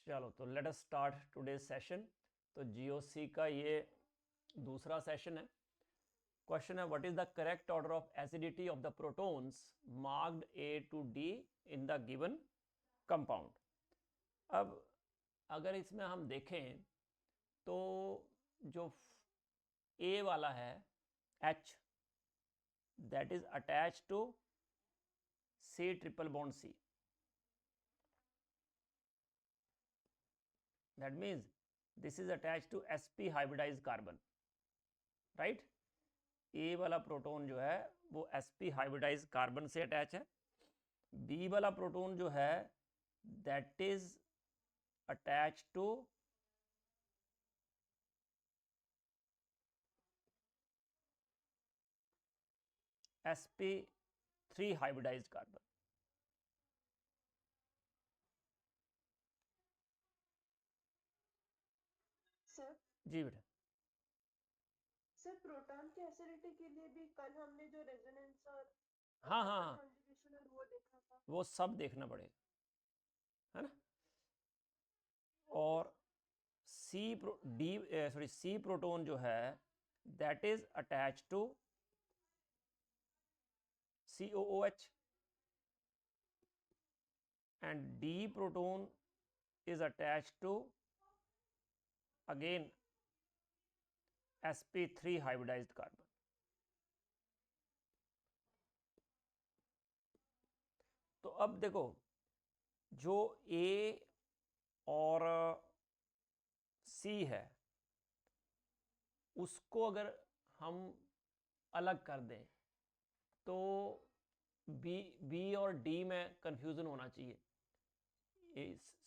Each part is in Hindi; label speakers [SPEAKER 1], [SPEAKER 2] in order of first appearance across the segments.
[SPEAKER 1] चलो तो let us start today session. तो जीओसी का ये दूसरा सेशन है। क्वेश्चन है what is the correct order of acidity of the protons marked A to D in the given compound. अब अगर इसमें हम देखें तो जो ए वाला है H that is attach to C triple bond C, that means this is attached to sp hybridized carbon, right? A वाला प्रोटॉन जो है वो sp hybridized कार्बन से अटैच है। B वाला प्रोटॉन जो है that is attached to sp3 hybridized carbon.
[SPEAKER 2] Sir
[SPEAKER 1] ji बेटा।
[SPEAKER 2] सर प्रोटॉन की एसिडिटी के लिए भी कल हमने जो रेजोनेंस और
[SPEAKER 1] हाँ हाँ
[SPEAKER 2] कॉपर
[SPEAKER 1] हाँ,
[SPEAKER 2] कॉन्जुगेशन और वो देखा था।
[SPEAKER 1] वो सब देखना पड़ेगा, है ना। और C प्रोटॉन जो है that is attach to COOH and D proton is attached to again sp3 hybridized carbon। तो अब देखो जो A और C है उसको अगर हम अलग कर दें तो B और D में कंफ्यूजन होना चाहिए।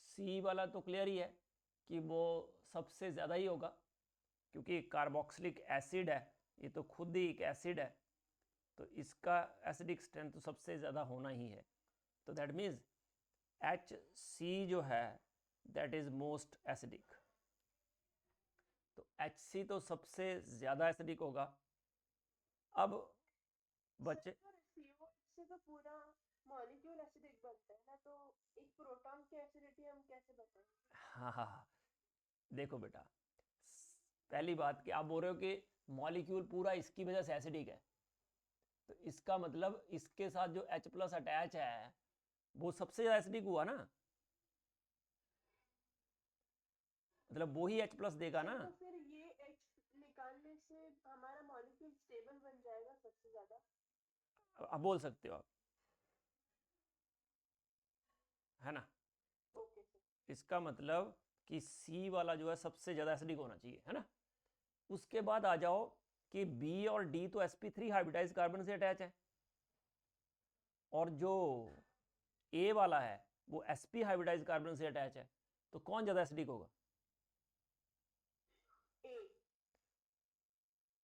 [SPEAKER 1] C वाला तो क्लियर ही है कि वो सबसे ज़्यादा ही होगा क्योंकि कार्बोक्सिलिक एसिड है, ये तो खुद ही एक एसिड है, तो इसका एसिडिक स्ट्रेंथ तो सबसे ज़्यादा होना ही है। तो दैट मीन्स HC जो है दैट इज मोस्ट एसिडिक। तो HC तो सबसे ज़्यादा एसिडिक होगा। अब बच्चे
[SPEAKER 2] सर CO से तो पूरा मॉलिक्यूल एसिडिक बनता है ना, तो एक प्रोटॉन की एसिडिटी हम कैसे बताएंगे?
[SPEAKER 1] हाँ हाँ हाँ, देखो बेटा, पहली बात कि आप बोल रहे हो कि मॉलिक्यूल पूरा इसकी वजह से एसिडिक है, तो इसका मतलब इसके साथ जो H प्लस अटैच है वो सबसे ज़्यादा एसिडिक हुआ ना, मतलब वो ही H प्लस देगा ना।
[SPEAKER 2] सर तो फिर ये H निकालने से हमारा मॉलिक्यूल स्टेबल बन जाएगा सबसे ज्यादा।
[SPEAKER 1] अब बोल सकते हो आप, है ना। तो
[SPEAKER 2] ओके सर।
[SPEAKER 1] इसका मतलब कि C वाला जो है सबसे ज़्यादा एसिडिक होना चाहिए, है ना। उसके बाद आ जाओ कि B और D तो sp3 हाइब्रिडाइज कार्बन से अटैच है और जो A वाला है वो sp हाइब्रिडाइज कार्बन से अटैच है, तो कौन ज़्यादा एसिडिक होगा?
[SPEAKER 2] ए।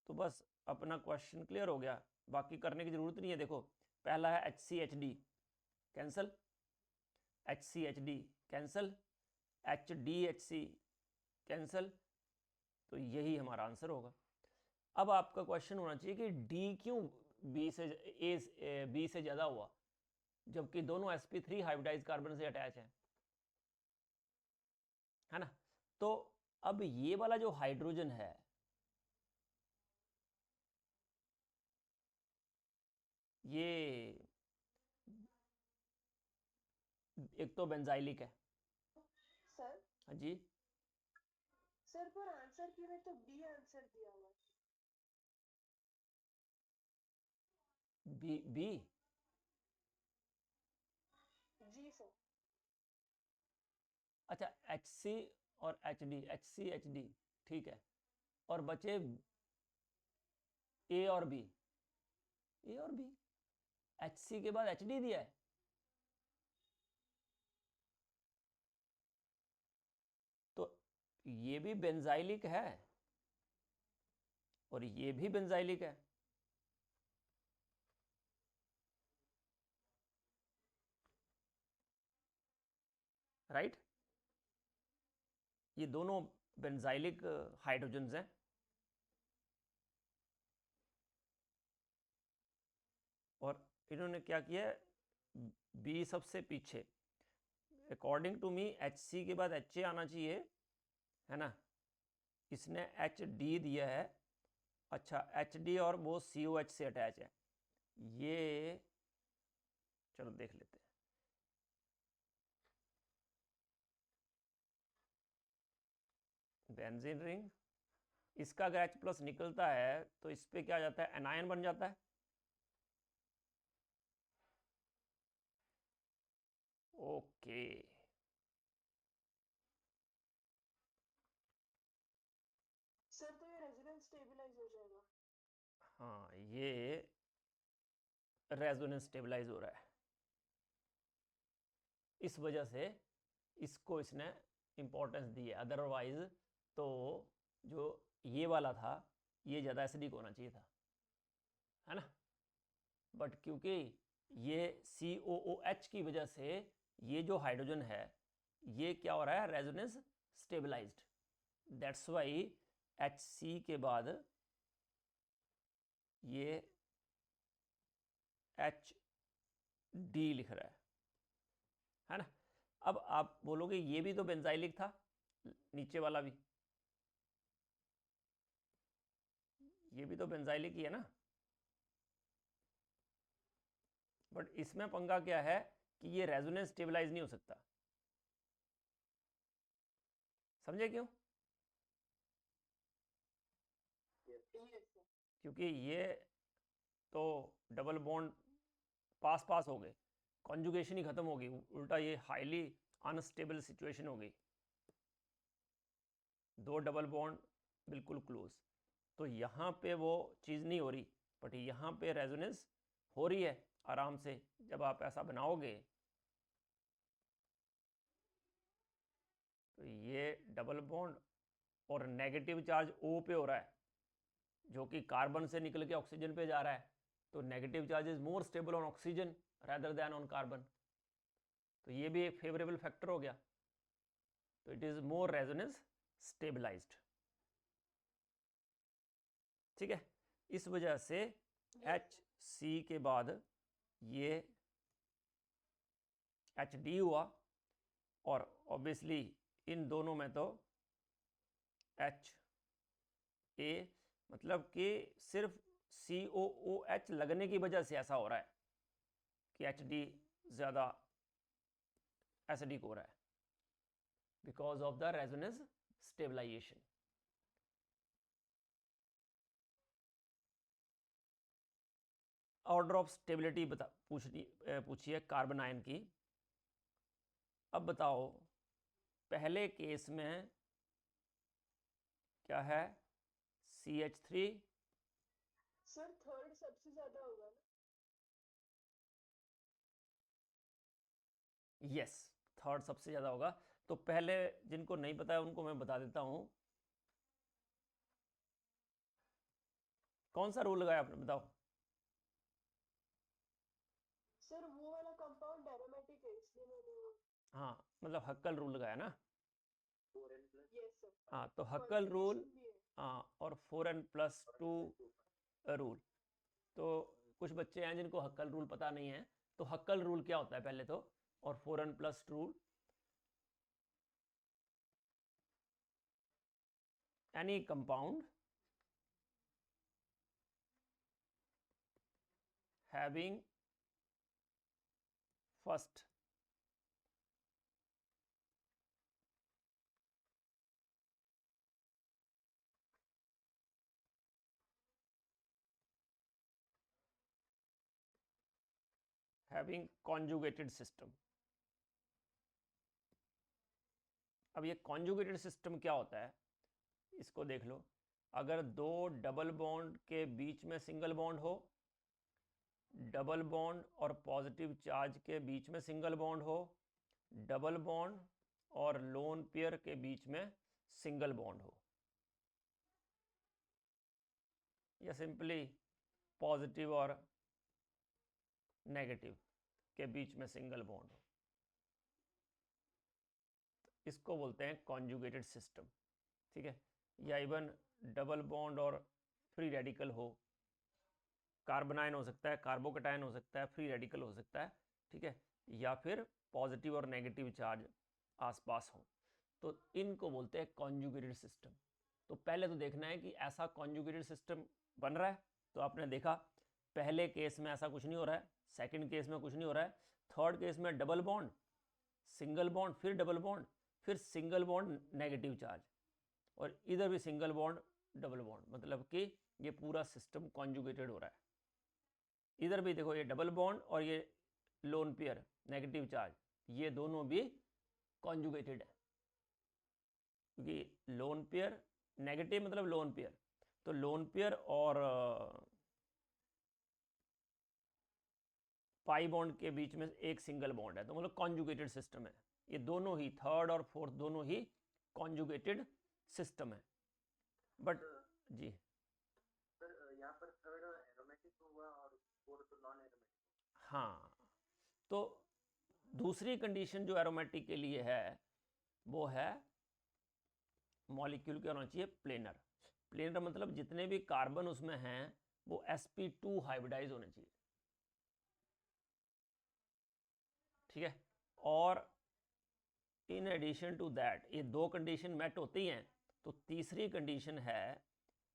[SPEAKER 1] तो बस अपना क्वेश्चन क्लियर हो गया, बाकी करने की ज़रूरत नहीं है। देखो पहला है HCHD cancel, HCHD cancel, HDHC cancel, तो यही हमारा आंसर होगा। अब आपका क्वेश्चन होना चाहिए कि D क्यों B से ज़्यादा हुआ जबकि दोनों sp3 हाइब्रिडाइज कार्बन से अटैच है ना। तो अब ये वाला जो हाइड्रोजन है ये एक तो बेंजाइलिक है।
[SPEAKER 2] सर
[SPEAKER 1] हाँ जी।
[SPEAKER 2] सर पर आंसर की में तो बी आंसर दिया हुआ है।
[SPEAKER 1] बी।
[SPEAKER 2] जी सर।
[SPEAKER 1] अच्छा HC और HCHD ठीक है, और बचे A और B। A और B, HC के बाद HD दिया है, तो ये भी बेंजाइलिक है और ये भी बेंजाइलिक है, राइट। ये दोनों बेंजाइलिक हाइड्रोजन्स हैं। और इन्होंने क्या किया है, बी सबसे पीछे, अकॉर्डिंग टू मी HC के बाद HA आना चाहिए, है ना। इसने HD दिया है, अच्छा HD और वो COH से अटैच है, ये चलो देख लेते हैं। बेंजीन रिंग, इसका अगर H+ निकलता है तो इस पे क्या जाता है, एनायन बन जाता है। ओके,
[SPEAKER 2] सर तो ये रेजोनेंस स्टेबलाइज हो जाएगा।
[SPEAKER 1] हाँ ये रेजोनेंस स्टेबलाइज हो रहा है, इस वजह से इसको इसने इम्पोर्टेंस दी है। अदरवाइज तो जो ये वाला था ये ज़्यादा एसिडिक होना चाहिए था, है ना। बट क्योंकि ये COOH की वजह से ये जो हाइड्रोजन है ये क्या हो रहा है, resonance stabilised, that's why HC के बाद ये HD लिख रहा है ना। अब आप बोलोगे ये भी तो बेंजाइलिक था, नीचे वाला भी, ये भी तो बेंजाइलिक ही है ना। बट इसमें पंगा क्या है कि ये रेजोनेंस स्टेबलाइज नहीं हो सकता, समझे क्यों? क्योंकि ये तो डबल बॉन्ड पास पास हो गए, कॉन्जुगेशन ही खत्म होगी, उल्टा ये हाईली अनस्टेबल सिचुएशन हो गई, दो डबल बॉन्ड बिल्कुल क्लोज। तो यहाँ पे वो चीज़ नहीं हो रही, बट यहाँ पे रेजोनेंस हो रही है आराम से। जब आप ऐसा बनाओगे तो ये डबल बॉन्ड और नेगेटिव चार्ज O पे हो रहा है, जो कि कार्बन से निकल के ऑक्सीजन पे जा रहा है। तो negative charge is more stable on oxygen rather than on carbon, तो ये भी एक फेवरेबल फैक्टर हो गया। तो it is more resonance stabilised, ठीक है। इस वजह से HC के बाद ये HD हुआ, और ऑब्वियसली इन दोनों में तो HA, मतलब कि सिर्फ COOH लगने की वजह से ऐसा हो रहा है कि HD ज़्यादा एसिडिक हो रहा है, because of the resonance stabilisation. Order of stability पूछी है कार्बन आयन की। अब बताओ पहले केस में क्या है, CH3,
[SPEAKER 2] सर थर्ड सबसे ज्यादा होगा ना।
[SPEAKER 1] यस थर्ड सबसे ज़्यादा होगा। तो पहले जिनको नहीं पता है उनको मैं बता देता हूँ, कौन सा रूल लगाया आपने, बताओ।
[SPEAKER 2] सर वो वाला कंपाउंड एरोमेटिक है इसलिए मैंने वो।
[SPEAKER 1] हाँ मतलब हक्कल रूल लगाया ना।
[SPEAKER 2] Yes sir.
[SPEAKER 1] हाँ तो हक्कल रूल,
[SPEAKER 2] कॉन्जुगेशन भी है।
[SPEAKER 1] हाँ, और 4n+2 रूल। तो कुछ बच्चे हैं जिनको हक्कल रूल पता नहीं है, तो हक्कल रूल क्या होता है पहले तो, और 4n+2 rule, any compound having first having conjugated system। अब ये कॉन्जुगेटेड सिस्टम क्या होता है, इसको देख लो। अगर दो डबल बॉन्ड के बीच में सिंगल बॉन्ड हो, डबल बॉन्ड और पॉजिटिव चार्ज के बीच में सिंगल बॉन्ड हो, डबल बॉन्ड और लोन पेयर के बीच में सिंगल बॉन्ड हो, या सिंपली पॉजिटिव और नेगेटिव के बीच में सिंगल बॉन्ड हो, इसको बोलते हैं कॉन्जुगेटेड सिस्टम, ठीक है। या इवन डबल बॉन्ड और फ्री रेडिकल हो, कार्बनायन हो सकता है, कार्बोकटायन हो सकता है, फ्री रेडिकल हो सकता है, ठीक है। या फिर पॉजिटिव और नेगेटिव चार्ज आसपास हो, तो इनको बोलते हैं कॉन्जुगेटेड सिस्टम। तो पहले तो देखना है कि ऐसा कॉन्जुगेटेड सिस्टम बन रहा है। तो आपने देखा पहले केस में ऐसा कुछ नहीं हो रहा है, सेकंड केस में कुछ नहीं हो रहा है, थर्ड केस में डबल बॉन्ड, सिंगल बॉन्ड, फिर डबल बॉन्ड, फिर सिंगल बॉन्ड नेगेटिव चार्ज, और इधर भी सिंगल बॉन्ड डबल बॉन्ड, मतलब कि ये पूरा सिस्टम कॉन्जुगेटेड हो रहा है। इधर भी देखो ये डबल बॉन्ड और ये लोन पेयर नेगेटिव चार्ज, ये दोनों भी कॉन्जुगेटेड है, क्योंकि लोन पेयर नेगेटिव मतलब लोन पेयर, तो लोन पेयर और पाई बॉन्ड के बीच में एक सिंगल बॉन्ड है, तो मतलब कॉन्जुगेटेड सिस्टम है। ये दोनों ही थर्ड और फोर्थ दोनों ही कॉन्जुगेटेड सिस्टम है। बट जी
[SPEAKER 3] सर यहाँ पर थर्ड एरोमेटिक हुआ और फोर्थ नॉन एरोमेटिक।
[SPEAKER 1] हाँ, तो दूसरी कंडीशन जो एरोमेटिक के लिए है वो है मॉलिक्यूल क्या होना चाहिए, प्लेनर। प्लेनर मतलब जितने भी कार्बन उसमें हैं वो sp2 हाइब्रिडाइज होने चाहिए, ठीक है। और इन एडिशन टू दैट ये दो कंडीशन मेट होती हैं, तो तीसरी कंडीशन है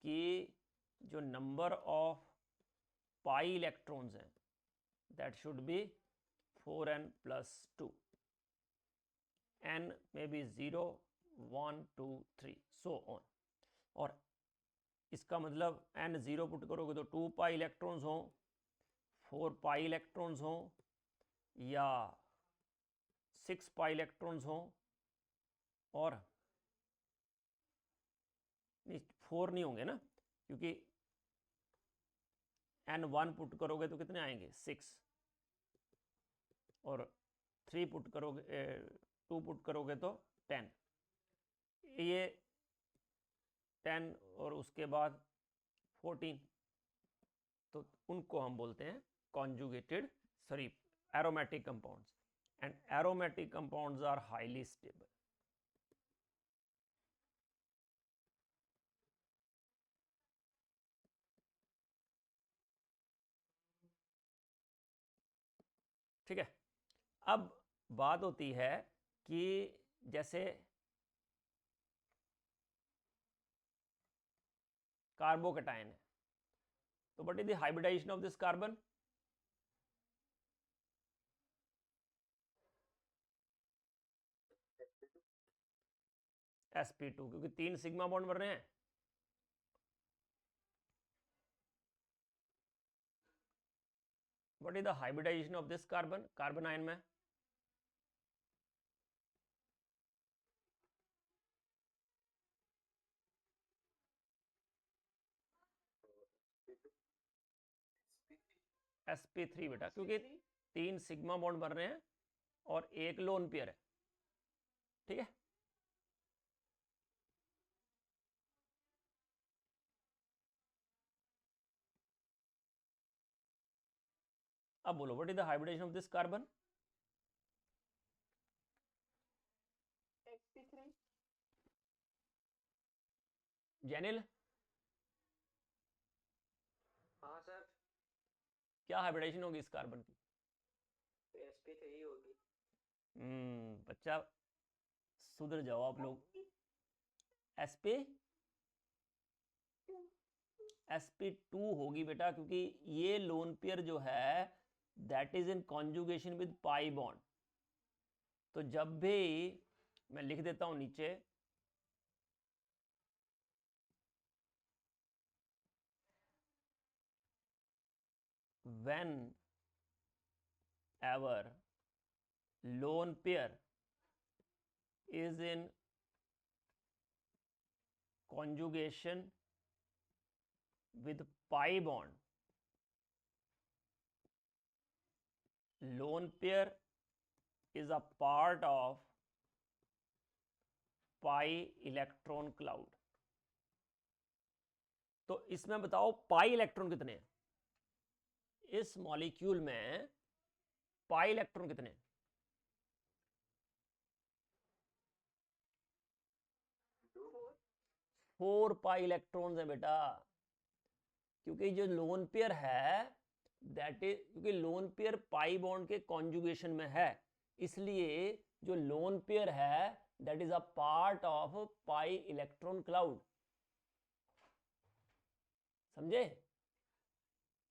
[SPEAKER 1] कि जो नंबर ऑफ पाई इलेक्ट्रॉन्स हैं that should be 4n+2, n में बी 0 1 2 3 सो ऑन। और इसका मतलब n 0 पुट करोगे तो 2 पाई इलेक्ट्रॉन्स हों, 4 पाई इलेक्ट्रॉन्स हों, या 6 पाई इलेक्ट्रॉन्स हों, और नहीं 4 नहीं होंगे ना, क्योंकि n 1 पुट करोगे तो कितने आएंगे 6, और 3 पुट करोगे 2 पुट करोगे तो 10, ये 10 और उसके बाद 14, तो उनको हम बोलते हैं conjugated sorry aromatic compounds, and aromatic compounds are highly stable. ठीक है, अब बात होती है कि जैसे कार्बोकैटायन है, तो what is the hybridisation of this carbon, sp2, क्योंकि 3 सिग्मा बॉन्ड बन रहे हैं। What is the hybridisation of this carbon, carbanion में sp3 बेटा, क्योंकि 3 सिग्मा बॉन्ड बन रहे हैं और एक लोन पेयर है, ठीक है। अब बोलो what is the hybridisation of this carbon,
[SPEAKER 2] sp3
[SPEAKER 1] Jainil
[SPEAKER 3] हाँ सर,
[SPEAKER 1] क्या हाइब्रिडेशन होगी इस कार्बन की,
[SPEAKER 3] तो sp3 होगी।
[SPEAKER 1] बच्चा सुधर जाओ आप लोग, sp2 होगी बेटा, क्योंकि ये लोन पेयर जो है that is in conjugation with pi bond. तो जब भी मैं लिख देता हूं नीचे when ever lone pair is in conjugation with pi bond, lone pair is a part of pi electron cloud। तो इसमें बताओ पाई इलेक्ट्रॉन कितने हैं इस मॉलिक्यूल में, पाई इलेक्ट्रॉन कितने हैं, 4 पाई इलेक्ट्रॉन्स हैं बेटा, क्योंकि जो लोन पेयर है दैट इज, क्योंकि लोन पेयर पाई बॉन्ड के कॉन्जुगेशन में है, इसलिए जो लोन पेयर है that is a part of pi electron cloud. समझे?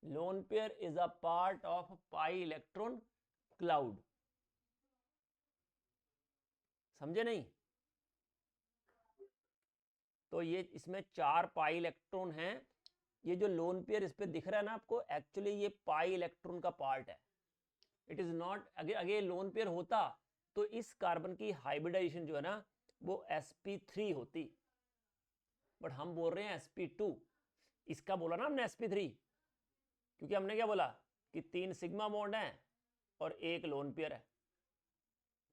[SPEAKER 1] Lone pair is a part of pi electron cloud. समझे नहीं? तो ये इसमें 4 पाई इलेक्ट्रॉन हैं। ये जो लोन पेयर इस पे दिख रहा है ना आपको, एक्चुअली ये पाई इलेक्ट्रॉन का पार्ट है। इट इज नॉट, अगर लोन पेयर होता तो इस कार्बन की हाइब्रिडाइजेशन जो है ना वो sp3 होती, बट हम बोल रहे हैं sp2। इसका बोला ना हमने sp3, क्योंकि हमने क्या बोला कि 3 सिग्मा बॉन्ड हैं और 1 लोन पेयर है,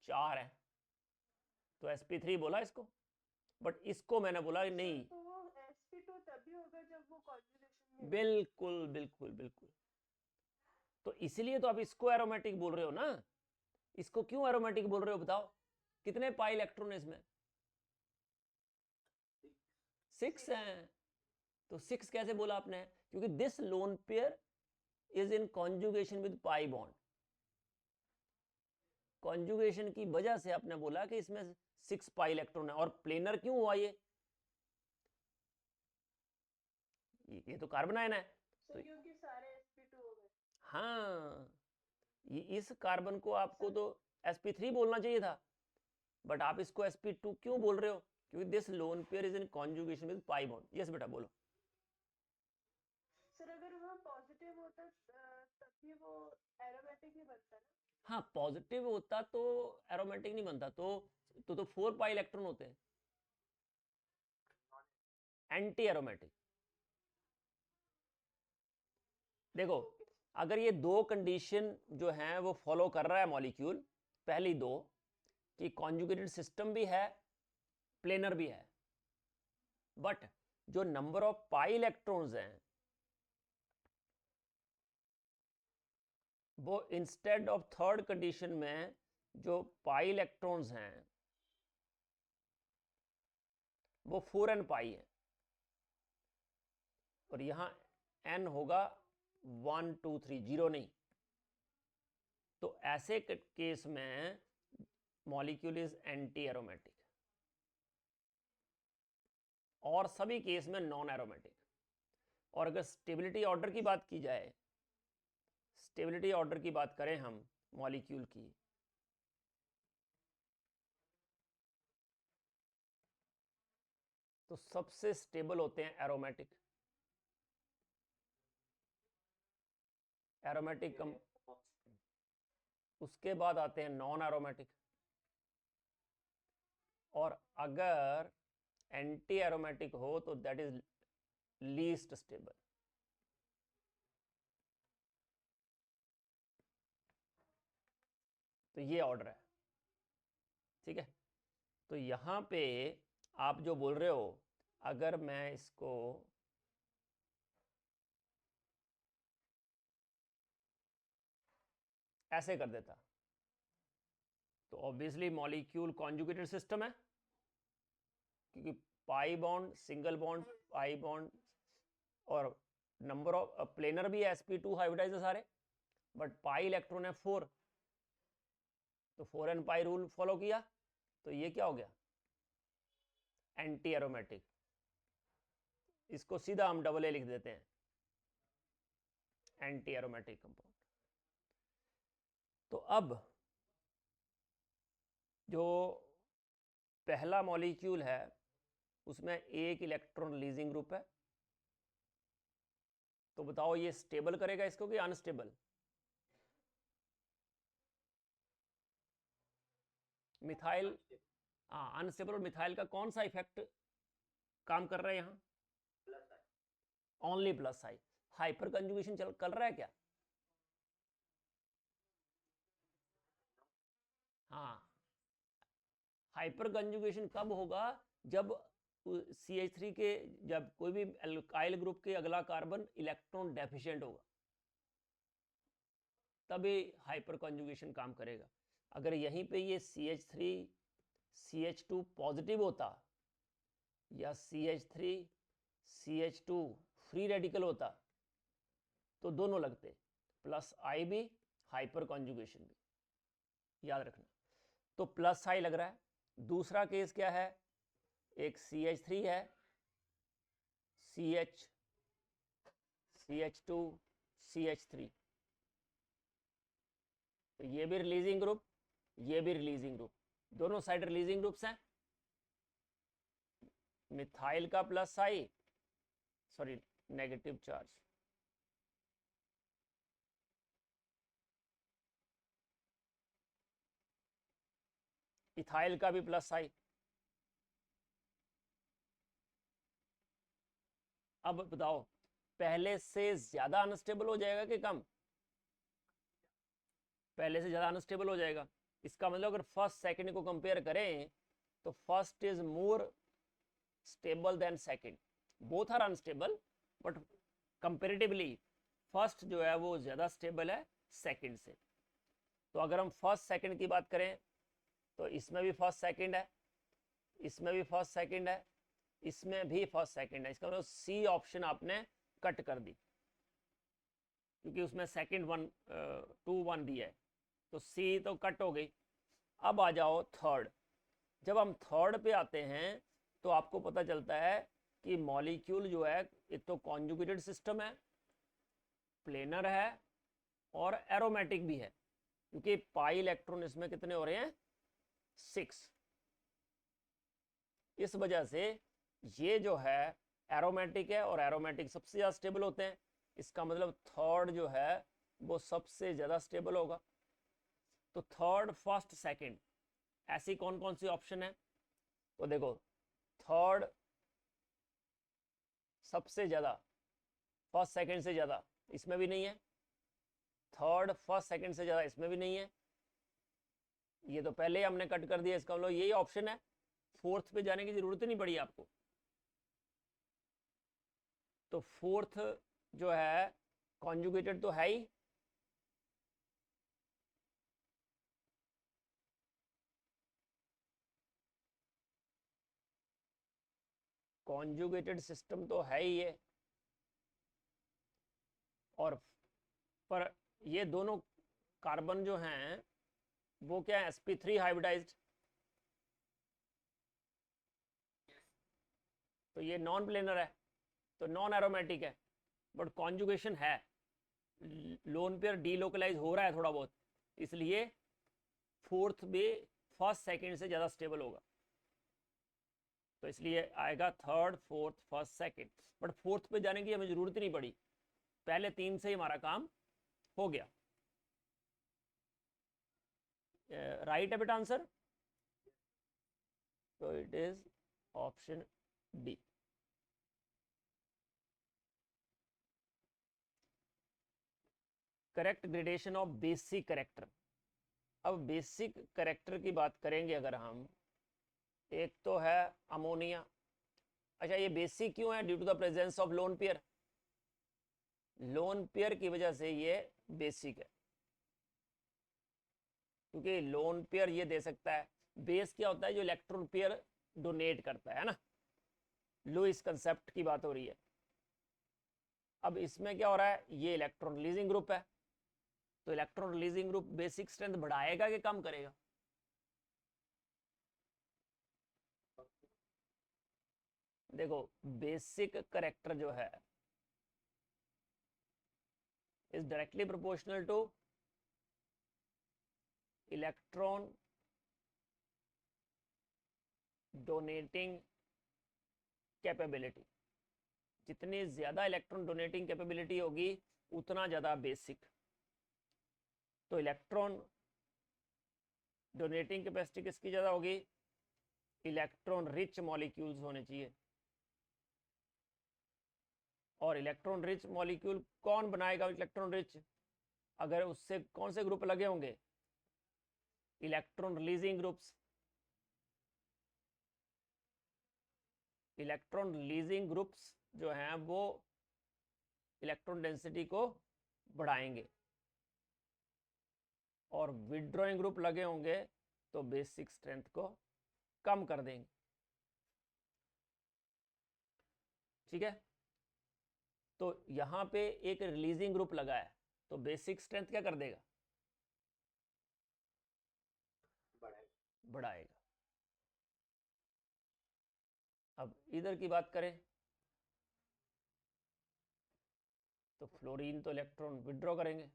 [SPEAKER 1] 4 है, तो sp3 बोला इसको। बट इसको मैंने बोला नहीं।
[SPEAKER 2] तो वो sp2 तभी होगा जब वो कॉन्जुगेशन में।
[SPEAKER 1] बिल्कुल बिल्कुल बिल्कुल। तो इसीलिए तो आप इसको एरोमेटिक बोल रहे हो ना। इसको क्यों एरोमेटिक बोल रहे हो बताओ? कितने पाई इलेक्ट्रॉन है इसमें? 6 हैं। तो 6 कैसे बोला आपने? क्योंकि this loan pair is in conjugation with pi bond. Conjugation की वजह से आपने बोला कि इसमें 6 पाई इलेक्ट्रॉन है। और प्लेनर क्यों हुआ ये तो कार्बन आयन है। तो
[SPEAKER 2] क्योंकि सारे sp2 हो गए।
[SPEAKER 1] हाँ, इस कार्बन को आपको तो sp3 बोलना चाहिए था, बट आप इसको sp2 क्यों बोल रहे हो? क्योंकि this loan pair is in conjugation with pi bond. Yes बेटा बोलो।
[SPEAKER 2] सर अगर वहाँ पॉजिटिव होता तभी वो एरोमेटिक ही बनता ना।
[SPEAKER 1] हाँ, पॉजिटिव होता तो एरोमेटिक नहीं बनता। तो 4 पाई इलेक्ट्रॉन होते हैं, एंटी एरोमेटिक। देखो, अगर ये 2 कंडीशन जो हैं वो फॉलो कर रहा है मॉलिक्यूल, पहली 2 कि कॉन्जुगेटेड सिस्टम भी है, प्लेनर भी है, बट जो नंबर ऑफ पाई इलेक्ट्रॉन्स हैं वो इंस्टेड ऑफ थर्ड कंडीशन में जो पाई इलेक्ट्रॉन्स हैं वो 4n पाई है, और यहां n होगा 1 2 3, 0 नहीं। तो ऐसे केस में मॉलिक्यूल इज एंटी एरोमेटिक, और सभी केस में नॉन एरोमेटिक। और अगर स्टेबिलिटी ऑर्डर की बात की जाए, स्टेबिलिटी ऑर्डर की बात करें हम मॉलिक्यूल की, तो सबसे स्टेबल होते हैं एरोमेटिक। एरोमेटिक कम, उसके बाद आते हैं नॉन एरोमेटिक, और अगर एंटी एरोमेटिक हो तो दैट इज लीस्ट स्टेबल। तो ये ऑर्डर है, ठीक है। तो यहां पे आप जो बोल रहे हो, अगर मैं इसको ऐसे कर देता तो ऑब्वियसली मॉलिक्यूल कॉन्जुगेटेड सिस्टम है, क्योंकि pi bond, single bond, pi bond, और नंबर ऑफ प्लेनर भी है sp2 हाइब्रिडाइज है सारे, बट पाई इलेक्ट्रॉन है 4, तो 4n पाई रूल फॉलो किया। तो ये क्या हो गया? Anti aromatic. इसको सीधा हम AA लिख देते हैं, एंटी एरोमेटिक कंपाउंड। तो अब जो पहला मॉलिक्यूल है उसमें 1 इलेक्ट्रॉन लीजिंग ग्रुप है, तो बताओ ये स्टेबल करेगा इसको कि अनस्टेबल? मिथाइल, हाँ अनस्टेबल। और मिथाइल का कौन सा इफेक्ट काम कर रहा है यहाँ? Only plus I. Hyper conjugation कर रहा है क्या? हाँ, हाइपर कंजुगेशन कब होगा? जब CH3 के, जब कोई भी एल्काइल ग्रुप के अगला कार्बन इलेक्ट्रॉन डेफिशिएंट होगा, तभी हाइपर कंजुगेशन काम करेगा। अगर यहीं पे ये CH3 CH2 पॉजिटिव होता, या CH3 CH2 फ्री रेडिकल होता, तो दोनों लगते, प्लस आई भी, हाइपर कंजुगेशन भी। याद रखना। तो प्लस आई लग रहा है। दूसरा केस क्या है, एक CH3 है, CH2 CH3, तो ये भी रिलीजिंग ग्रुप, ये भी रिलीजिंग ग्रुप, दोनों साइड रिलीजिंग ग्रुप्स हैं। मिथाइल का प्लस आई, सॉरी नेगेटिव चार्ज, इथाइल का भी प्लस आई। अब बताओ पहले से ज्यादा अनस्टेबल हो जाएगा कि कम? पहले से ज्यादा अनस्टेबल हो जाएगा। इसका मतलब अगर फर्स्ट सेकंड को कंपेयर करें तो first is more stable than second. Both are unstable but comparatively first जो है वो ज्यादा स्टेबल है सेकंड से। तो अगर हम फर्स्ट सेकंड की बात करें तो इसमें भी फर्स्ट सेकंड है, इसमें भी फर्स्ट सेकंड है, इसमें भी फर्स्ट सेकंड है। इसका मतलब सी ऑप्शन आपने कट कर दी क्योंकि उसमें सेकंड 1 2 1 दिया है, तो सी तो कट हो गई। अब आ जाओ थर्ड। जब हम थर्ड पे आते हैं तो आपको पता चलता है कि मॉलिक्यूल जो है एक तो कॉन्जुगेटेड सिस्टम है, प्लेनर है और एरोमेटिक भी है, क्योंकि पाई इलेक्ट्रॉन इसमें कितने हो रहे हैं, 6। इस वजह से ये जो है एरोमेटिक है और एरोमेटिक सबसे ज़्यादा स्टेबल होते हैं। इसका मतलब थर्ड जो है वो सबसे ज़्यादा स्टेबल होगा। तो थर्ड, फर्स्ट, सेकंड, ऐसी कौन कौन सी ऑप्शन है? तो देखो थर्ड सबसे ज़्यादा, फर्स्ट सेकंड से ज़्यादा इसमें भी नहीं है, थर्ड फर्स्ट सेकंड से ज़्यादा इसमें भी नहीं है, ये तो पहले ही हमने कट कर दिया। इसका मतलब यही ऑप्शन है, फोर्थ पे जाने की जरूरत ही नहीं पड़ी आपको। तो फोर्थ जो है कॉन्जुगेटेड तो है ही, कॉन्जुगेटेड सिस्टम तो है ही ये, और पर ये दोनों कार्बन जो हैं वो क्या है, sp3 हाइब्रिडाइज्ड, तो ये नॉन प्लेनर है, तो नॉन एरोमेटिक है, बट कॉन्जुगेशन है, लोन पेयर डीलोकलाइज हो रहा है थोड़ा बहुत, इसलिए फोर्थ भी फर्स्ट सेकंड से ज़्यादा स्टेबल होगा। तो इसलिए आएगा third, fourth, first, second. But fourth पे जाने की हमें जरूरत ही नहीं पड़ी, पहले 3 से ही हमारा काम हो गया। राइट है बेटा आंसर? तो it is option D. Correct gradation of basic character. अब बेसिक करेक्टर की बात करेंगे अगर हम, एक तो है अमोनिया। अच्छा, ये बेसिक क्यों है? Due to the presence of lone pair, lone pair की वजह से ये बेसिक है, क्योंकि लोन पेयर ये दे सकता है। बेस क्या होता है? जो इलेक्ट्रॉन पेयर डोनेट करता है ना, लुईस कंसेप्ट की बात हो रही है। अब इसमें क्या हो रहा है, ये इलेक्ट्रॉन रिलीजिंग ग्रुप है, तो electron releasing group basic strength बढ़ाएगा कि कम करेगा? देखो बेसिक करेक्टर जो है is directly proportional two electron donating capability. जितनी ज्यादा इलेक्ट्रॉन डोनेटिंग कैपेबिलिटी होगी उतना ज्यादा बेसिक। तो इलेक्ट्रॉन डोनेटिंग कैपेसिटी किसकी ज्यादा होगी? इलेक्ट्रॉन रिच मॉलिक्यूल्स होने चाहिए। और इलेक्ट्रॉन रिच मॉलिक्यूल कौन बनाएगा इलेक्ट्रॉन रिच? अगर उससे कौन से ग्रुप लगे होंगे? Electron releasing groups. Electron releasing groups जो हैं वो इलेक्ट्रॉन डेंसिटी को बढ़ाएंगे, और विड्रॉइंग ग्रुप लगे होंगे तो बेसिक स्ट्रेंथ को कम कर देंगे। ठीक है, तो यहां पे एक रिलीजिंग ग्रुप लगा है तो बेसिक स्ट्रेंथ क्या कर देगा? बढ़ाएगा। अब इधर की बात करें तो फ्लोरीन तो इलेक्ट्रॉन विड्रॉ करेंगे,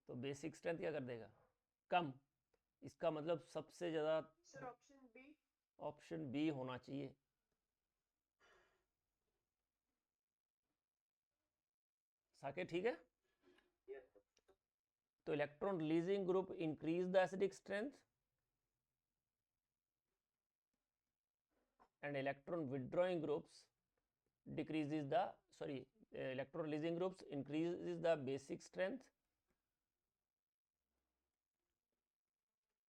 [SPEAKER 1] तो बेसिक स्ट्रेंथ क्या कर देगा, कम। इसका मतलब सबसे ज़्यादा
[SPEAKER 2] sir option B.
[SPEAKER 1] Option B होना चाहिए। साकेत ठीक है?
[SPEAKER 3] Yes sir.
[SPEAKER 1] तो electron releasing group increase the acidic strength and electron withdrawing groups decreases the electron releasing groups increases the basic strength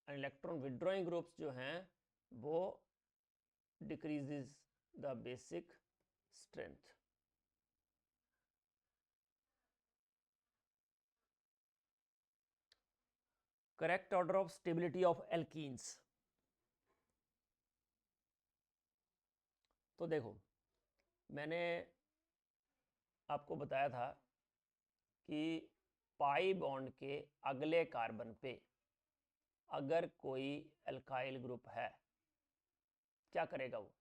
[SPEAKER 1] and electron withdrawing groups जो हैं वो decreases the basic strength. Correct order of stability of alkenes. तो देखो, मैंने आपको बताया था कि पाई बॉन्ड के अगले कार्बन पे अगर कोई अल्काइल ग्रुप है क्या करेगा वो,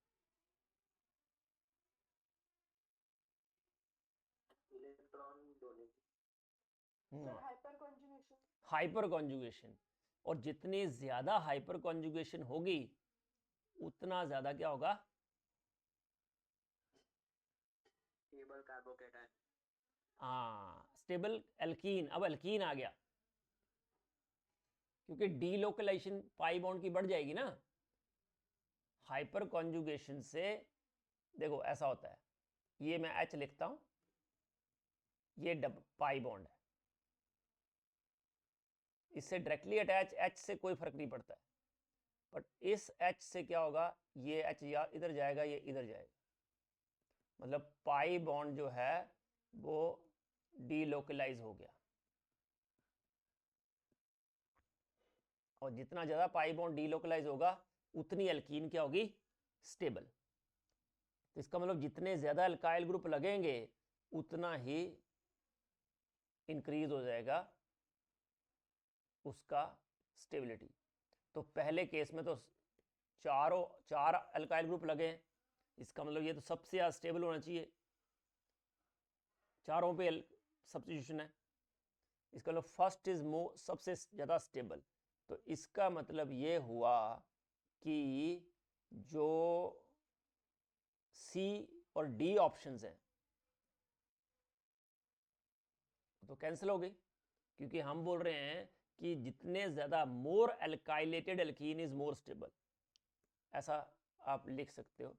[SPEAKER 3] electron donate.
[SPEAKER 2] Sir hyper conjugation.
[SPEAKER 1] Hyper conjugation. और जितनी ज्यादा हाइपर कॉन्जुगेशन होगी उतना ज्यादा क्या होगा,
[SPEAKER 3] स्टेबल कार्बोकेटायन।
[SPEAKER 1] हाँ स्टेबल एल्कीन। अब एल्कीन आ गया क्योंकि डीलोकलाइजेशन पाई बॉन्ड की बढ़ जाएगी ना हाइपर कॉन्जुगेशन से। देखो ऐसा होता है, ये मैं H लिखता हूं, ये पाई बॉन्ड है, इससे डायरेक्टली अटैच H से कोई फर्क नहीं पड़ता है, बट इस H से क्या होगा, ये H या इधर जाएगा ये इधर जाएगा, मतलब पाई बॉन्ड जो है वो डीलोकलाइज हो गया। और जितना ज़्यादा पाई बॉन्ड डीलोकलाइज होगा उतनी एल्कीन क्या होगी, स्टेबल। तो इसका मतलब जितने ज़्यादा अल्काइल ग्रुप लगेंगे उतना ही इंक्रीज हो जाएगा उसका स्टेबिलिटी। तो पहले केस में तो चार अल्काइल ग्रुप लगे हैं, इसका मतलब ये तो सबसे ज़्यादा स्टेबल होना चाहिए, चारों पे सब्स्टिट्यूशन है, इसका मतलब फर्स्ट इज सबसे ज़्यादा स्टेबल। तो इसका मतलब ये हुआ कि जो सी और डी ऑप्शंस हैं तो कैंसिल हो गई, क्योंकि हम बोल रहे हैं कि जितने ज़्यादा more alkylated alkene is more stable. ऐसा आप लिख सकते हो,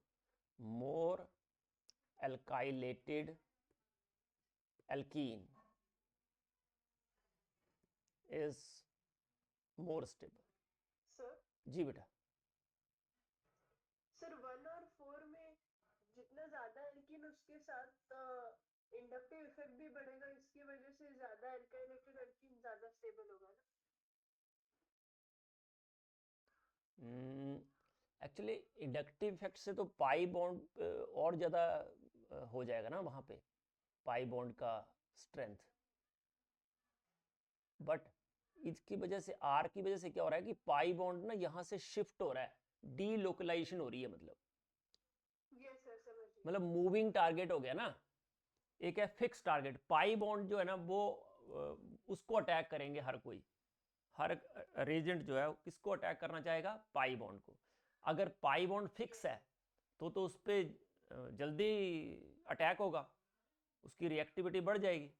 [SPEAKER 1] more alkylated alkene is more stable.
[SPEAKER 2] Sir
[SPEAKER 1] ji बेटा।
[SPEAKER 2] सर 1 और 4 में जितना ज्यादा एल्कीन उसके साथ इंडक्टिव इफेक्ट भी बढ़ेगा, इसकी वजह से ज्यादा एल्काइलेटेड एल्कीन ज्यादा स्टेबल होगा ना।
[SPEAKER 1] एक्चुअली इंडक्टिव इफेक्ट से तो पाई बॉन्ड और ज़्यादा हो जाएगा ना वहाँ पे पाई बॉन्ड का स्ट्रेंथ, बट इसकी वजह से आर की वजह से क्या हो रहा है कि पाई बॉन्ड ना यहाँ से शिफ्ट हो रहा है, डीलोकलाइजेशन हो रही है,
[SPEAKER 2] यस सर समझ गई।
[SPEAKER 1] मतलब मूविंग टारगेट हो गया ना। एक है फिक्स टारगेट, पाई बॉन्ड जो है ना वो उसको अटैक करेंगे हर कोई, हर रेजेंट जो है किसको अटैक करना चाहेगा, पाई बॉन्ड को। अगर पाई बॉन्ड फिक्स है तो उस पर जल्दी अटैक होगा, उसकी रिएक्टिविटी बढ़ जाएगी,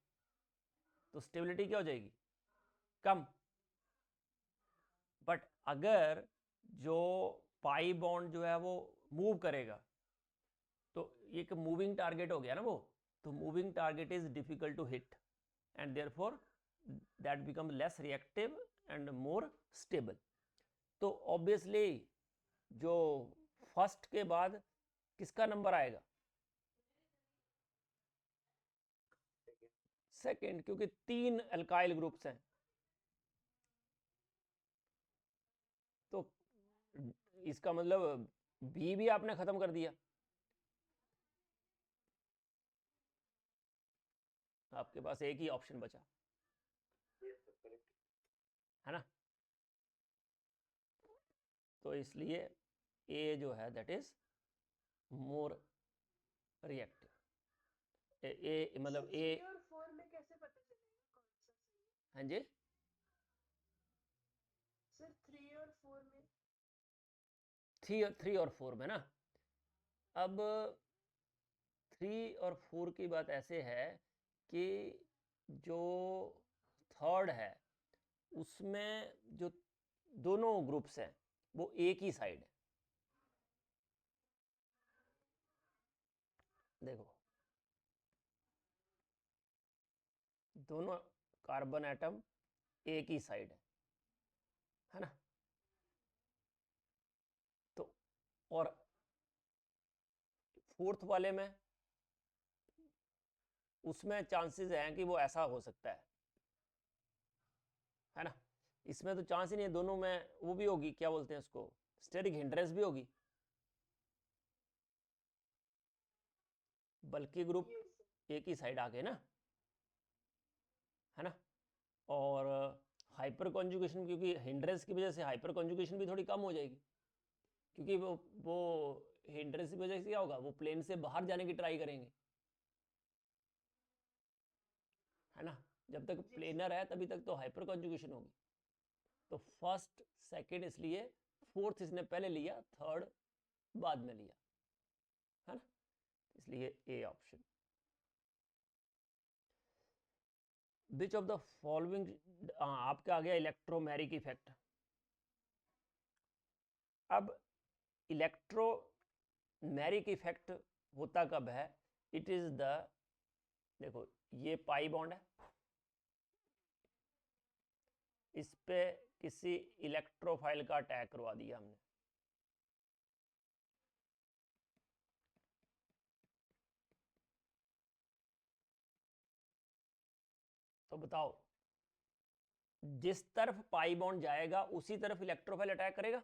[SPEAKER 1] तो स्टेबिलिटी क्या हो जाएगी, कम। बट अगर जो पाई बॉन्ड जो है वो मूव करेगा तो एक मूविंग टारगेट हो गया ना वो, तो moving target is difficult to hit and therefore that become less reactive and more stable. तो ऑब्वियसली जो फर्स्ट के बाद किसका नंबर आएगा, सेकंड, क्योंकि 3 अल्काइल ग्रुप्स हैं। तो इसका मतलब बी भी आपने खत्म कर दिया, आपके पास एक ही ऑप्शन बचा,
[SPEAKER 3] यस सर करेक्ट।
[SPEAKER 1] है ना। तो इसलिए ए जो है दैट इज मोर रिएक्टिव। ए मतलब ए।
[SPEAKER 2] 3 और 4 में कैसे पता चलेगा कौन सा सही है?
[SPEAKER 1] हाँ जी,
[SPEAKER 2] सर 3 और 4 में
[SPEAKER 1] 3 और 4 में ना, अब 3 और 4 की बात ऐसे है कि जो थर्ड है उसमें जो दोनों ग्रुप्स हैं वो एक ही साइड है। देखो दोनों कार्बन एटम एक ही साइड है ना। तो और फोर्थ वाले में उसमें चांसेस हैं कि वो ऐसा हो सकता है ना। इसमें तो चांस ही नहीं है, दोनों में वो भी होगी, क्या बोलते हैं उसको, स्टेरिक हिंड्रेंस भी होगी, बल्कि ग्रुप
[SPEAKER 2] ये
[SPEAKER 1] एक ही साइड आ गए ना, है ना। और हाइपर कॉन्जुगेशन, क्योंकि हिंड्रेंस की वजह से हाइपर कॉन्जुगेशन भी थोड़ी कम हो जाएगी, क्योंकि वो हिंड्रेंस की वजह से क्या होगा, वो प्लेन से बाहर जाने की ट्राई करेंगे, है ना। जब तक
[SPEAKER 2] जी
[SPEAKER 1] प्लेनर है तभी तक तो हाइपर कॉन्जुगेशन होगी। तो फर्स्ट सेकंड इसलिए, फोर्थ इसने पहले लिया, थर्ड बाद में लिया, है ना, इसलिए A option. Which of the following, आपका आ गया इलेक्ट्रोमैरिक इफेक्ट। अब इलेक्ट्रोमैरिक इफेक्ट होता कब है, इट इज द, देखो ये पाई बॉन्ड है, इस पे किसी इलेक्ट्रोफाइल का अटैक करवा दिया हमने, तो बताओ जिस तरफ पाई बॉन्ड जाएगा उसी तरफ इलेक्ट्रोफाइल अटैक करेगा।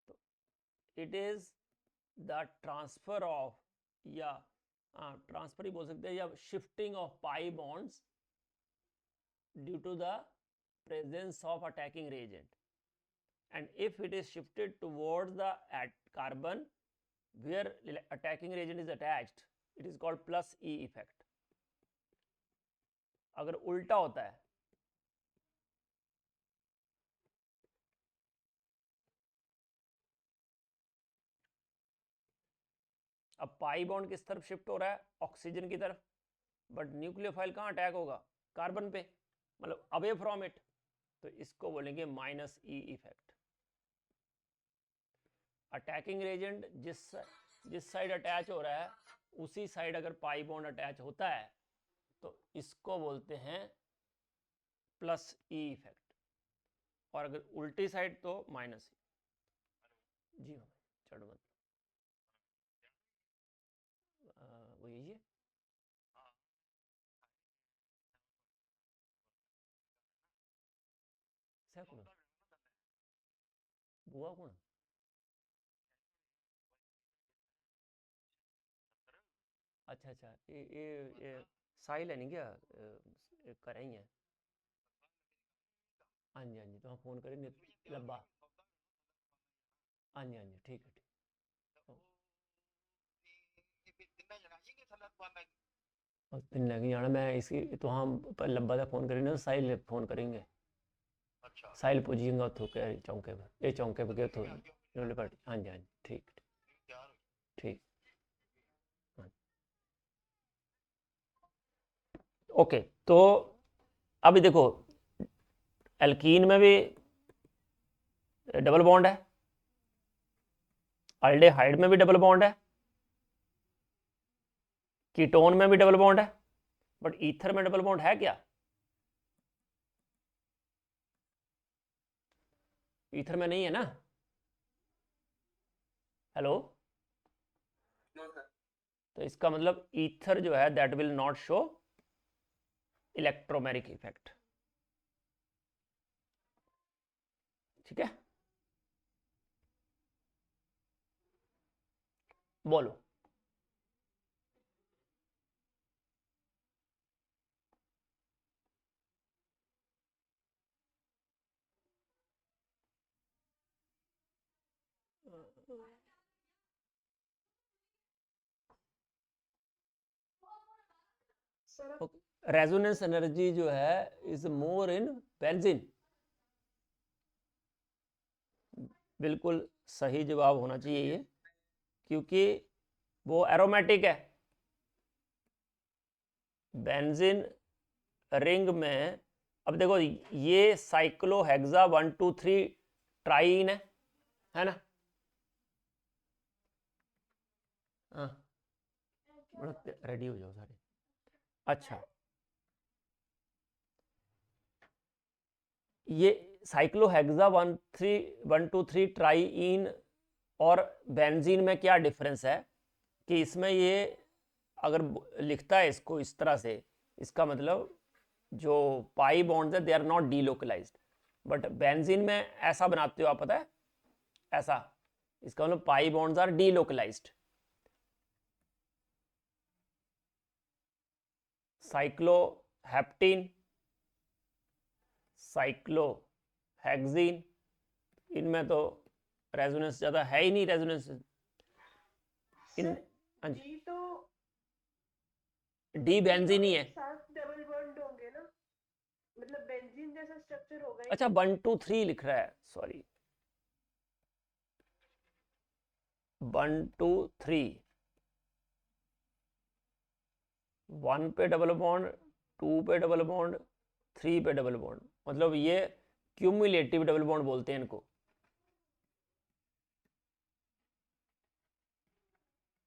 [SPEAKER 1] तो it is the transfer of, या ट्रांसफर ही बोल सकते हैं, या shifting of pi bonds due to the presence of attacking reagent, and if it is shifted towards the carbon where attacking reagent is attached, it is called plus E effect. अगर उल्टा होता है, अब पाई बॉन्ड किस तरफ शिफ्ट हो रहा है, ऑक्सीजन की तरफ, बट न्यूक्लियोफाइल कहाँ अटैक होगा, कार्बन पे, मतलब अवे फ्रॉम इट, तो इसको बोलेंगे minus E effect. Attacking Regent जिस साइड अटैच हो रहा है उसी साइड अगर पाई बॉन्ड अटैच होता है तो इसको बोलते हैं प्लस ई इफेक्ट, और अगर उल्टी साइड तो माइनस ई। जी हाँ, चढ़ मत, वो यही है। कौन बुआ कौन, अच्छा अच्छा, ये साहिल है नहीं क्या, कर ही है। हाँ जी हाँ जी, तो हम फोन करेंगे लब्बा। हाँ जी हाँ जी, ठीक है ठीक। उस दिन लगी जाना मैं इसकी, तो हम लब्बा का फोन करेंगे, तो साहिल फोन करेंगे। अच्छा, साहिल पूछेंगे तो कह चौंके पर, ये चौंके पर गए तो पार्टी। हाँ जी हाँ जी, ठीक ठीक। हाँ ओके, तो अभी देखो एल्कीन में भी डबल बॉन्ड है, अल्डेहाइड में भी डबल बॉन्ड है, कीटोन में भी डबल बॉन्ड है, बट ईथर में डबल बॉन्ड है क्या, ईथर में नहीं है ना। हेलो, तो इसका मतलब ईथर जो है that will not show electromeric effect, ठीक है। बोलो,
[SPEAKER 2] सर
[SPEAKER 1] रेजोनेंस एनर्जी जो है इज मोर इन बेंजीन। बिल्कुल सही जवाब होना चाहिए ये, क्योंकि वो एरोमेटिक है। बेंजीन रिंग में अब देखो ये साइक्लोहेक्सा 1 2 3 ट्राइन है ना। हाँ रेडी हो जाओ सारे। अच्छा ये साइक्लोहेक्सा 1 2 3 ट्राइन और बेंजीन में क्या डिफरेंस है कि इसमें ये अगर लिखता है इसको इस तरह से, इसका मतलब जो पाई बॉन्ड्स है they are not delocalised, but benzene में ऐसा बनाते हो आप, पता है ऐसा, इसका मतलब pi bonds are delocalized. Cycloheptene, cyclohexene, इनमें तो रेजोनेंस ज़्यादा है ही नहीं। रेजोनेंस इन हाँ जी,
[SPEAKER 2] डी तो
[SPEAKER 1] डी बेंजीन ही है।
[SPEAKER 2] साथ डबल बॉन्ड होंगे ना, मतलब बेंजीन जैसा स्ट्रक्चर होगा ही
[SPEAKER 1] अच्छा
[SPEAKER 2] नहीं।
[SPEAKER 1] 1 2 3 लिख रहा है, सॉरी 1 2 3, 1 पे डबल बॉन्ड, 2 पे डबल बॉन्ड, 3 पे डबल बॉन्ड, मतलब ये क्यूमुलेटिव डबल बॉन्ड बोलते हैं इनको।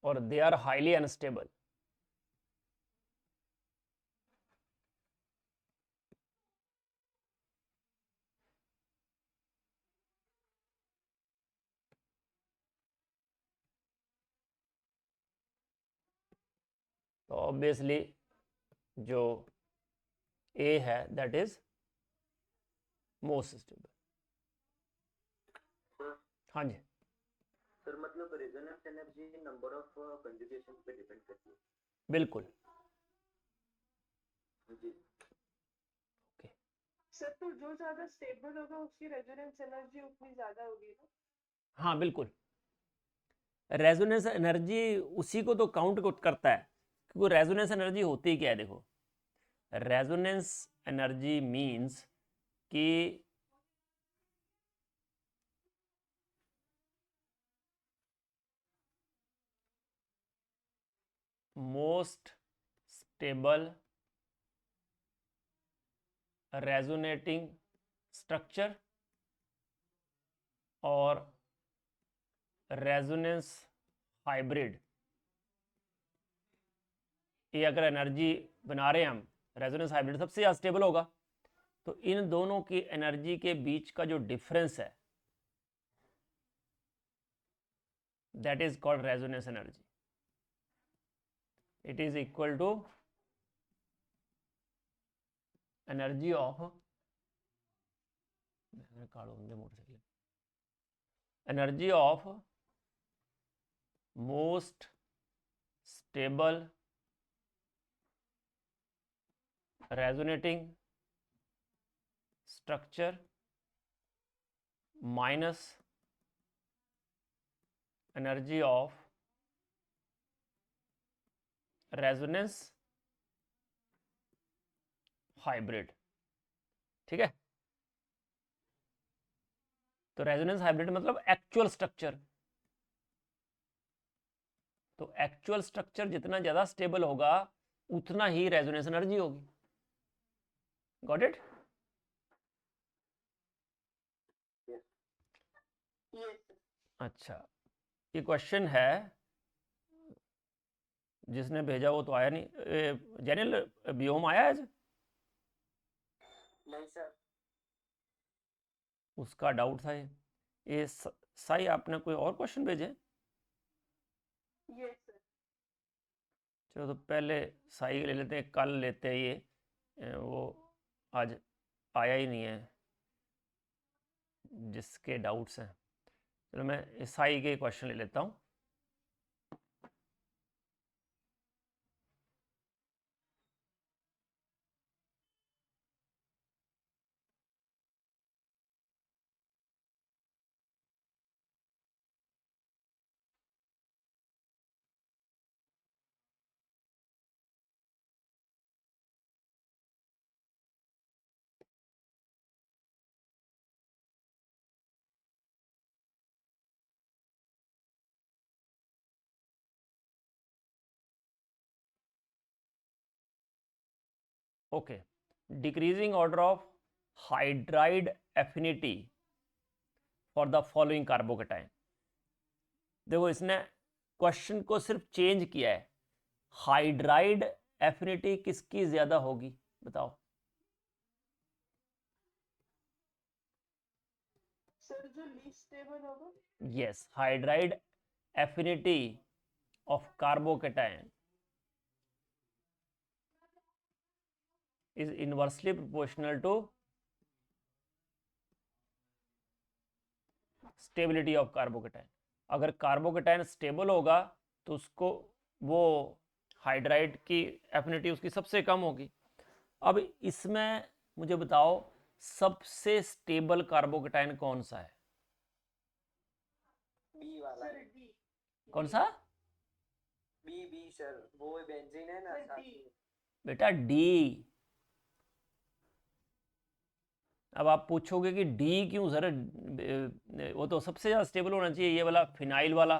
[SPEAKER 1] और दे आर हाईली अनस्टेबल। तो ऑब्वियसली जो ए है that is most stable.
[SPEAKER 3] Sir
[SPEAKER 1] हाँ जी
[SPEAKER 3] सर मतलब resonance energy number of conjugation पे डिपेंड करती है।
[SPEAKER 1] बिल्कुल।
[SPEAKER 3] जी
[SPEAKER 1] ओके
[SPEAKER 2] सर तो जो ज्यादा स्टेबल होगा उसकी रेजोनेंस एनर्जी उतनी ज्यादा होगी ना।
[SPEAKER 1] हाँ बिल्कुल, रेजोनेंस एनर्जी उसी को तो काउंट करता है, क्योंकि रेजोनेंस एनर्जी होती क्या है, देखो रेजोनेंस एनर्जी मींस कि मोस्ट स्टेबल रेजोनेटिंग स्ट्रक्चर और रेजोनेंस हाइब्रिड, ये अगर एनर्जी बना रहे हैं हम, रेजोनेंस हाइब्रिड सबसे ज़्यादा स्टेबल होगा। तो इन दोनों की एनर्जी के बीच का जो डिफरेंस है that is called resonance energy. It is equal to energy of motorcycle, energy of most stable resonating structure minus energy of resonance hybrid. ठीक है, तो रेजोनेंस हाइब्रिड मतलब एक्चुअल स्ट्रक्चर। तो एक्चुअल स्ट्रक्चर जितना ज़्यादा स्टेबल होगा उतना ही रेजोनेंस एनर्जी होगी। Got it? अच्छा ये क्वेश्चन है, जिसने भेजा वो तो आया नहीं। जेनियल बियोम आया आज?
[SPEAKER 3] नहीं सर।
[SPEAKER 1] उसका डाउट था ये साई आपने कोई और क्वेश्चन भेजे?
[SPEAKER 2] Yes sir.
[SPEAKER 1] चलो तो पहले साई ले लेते हैं, कल लेते हैं ये, वो आज आया ही नहीं है जिसके डाउट्स हैं। चलो मैं साई के क्वेश्चन ले लेता हूँ। Okay, decreasing order of hydride affinity for the following carbocation. देखो इसने क्वेश्चन को सिर्फ चेंज किया है, हाइड्राइड एफिनिटी किसकी ज्यादा होगी बताओ।
[SPEAKER 2] सर जो लीस्ट स्टेबल होगा।
[SPEAKER 1] Yes, hydride affinity of carbocation is inversely proportional to stability of carbocation. अगर कार्बोकेटाइन स्टेबल होगा तो उसको वो हाइड्राइड की एफिनिटी उसकी सबसे कम होगी। अब इसमें मुझे बताओ सबसे स्टेबल कार्बोकेटाइन कौन सा है?
[SPEAKER 3] बी वाला
[SPEAKER 2] सर
[SPEAKER 3] है।
[SPEAKER 2] डी।
[SPEAKER 1] कौन सा?
[SPEAKER 3] बी सर, वो बेंजीन है ना
[SPEAKER 2] सर,
[SPEAKER 3] साथ
[SPEAKER 2] D।
[SPEAKER 3] में।
[SPEAKER 1] बेटा डी। अब आप पूछोगे कि डी क्यों सर, वो तो सबसे ज़्यादा स्टेबल होना चाहिए ये वाला फिनाइल वाला,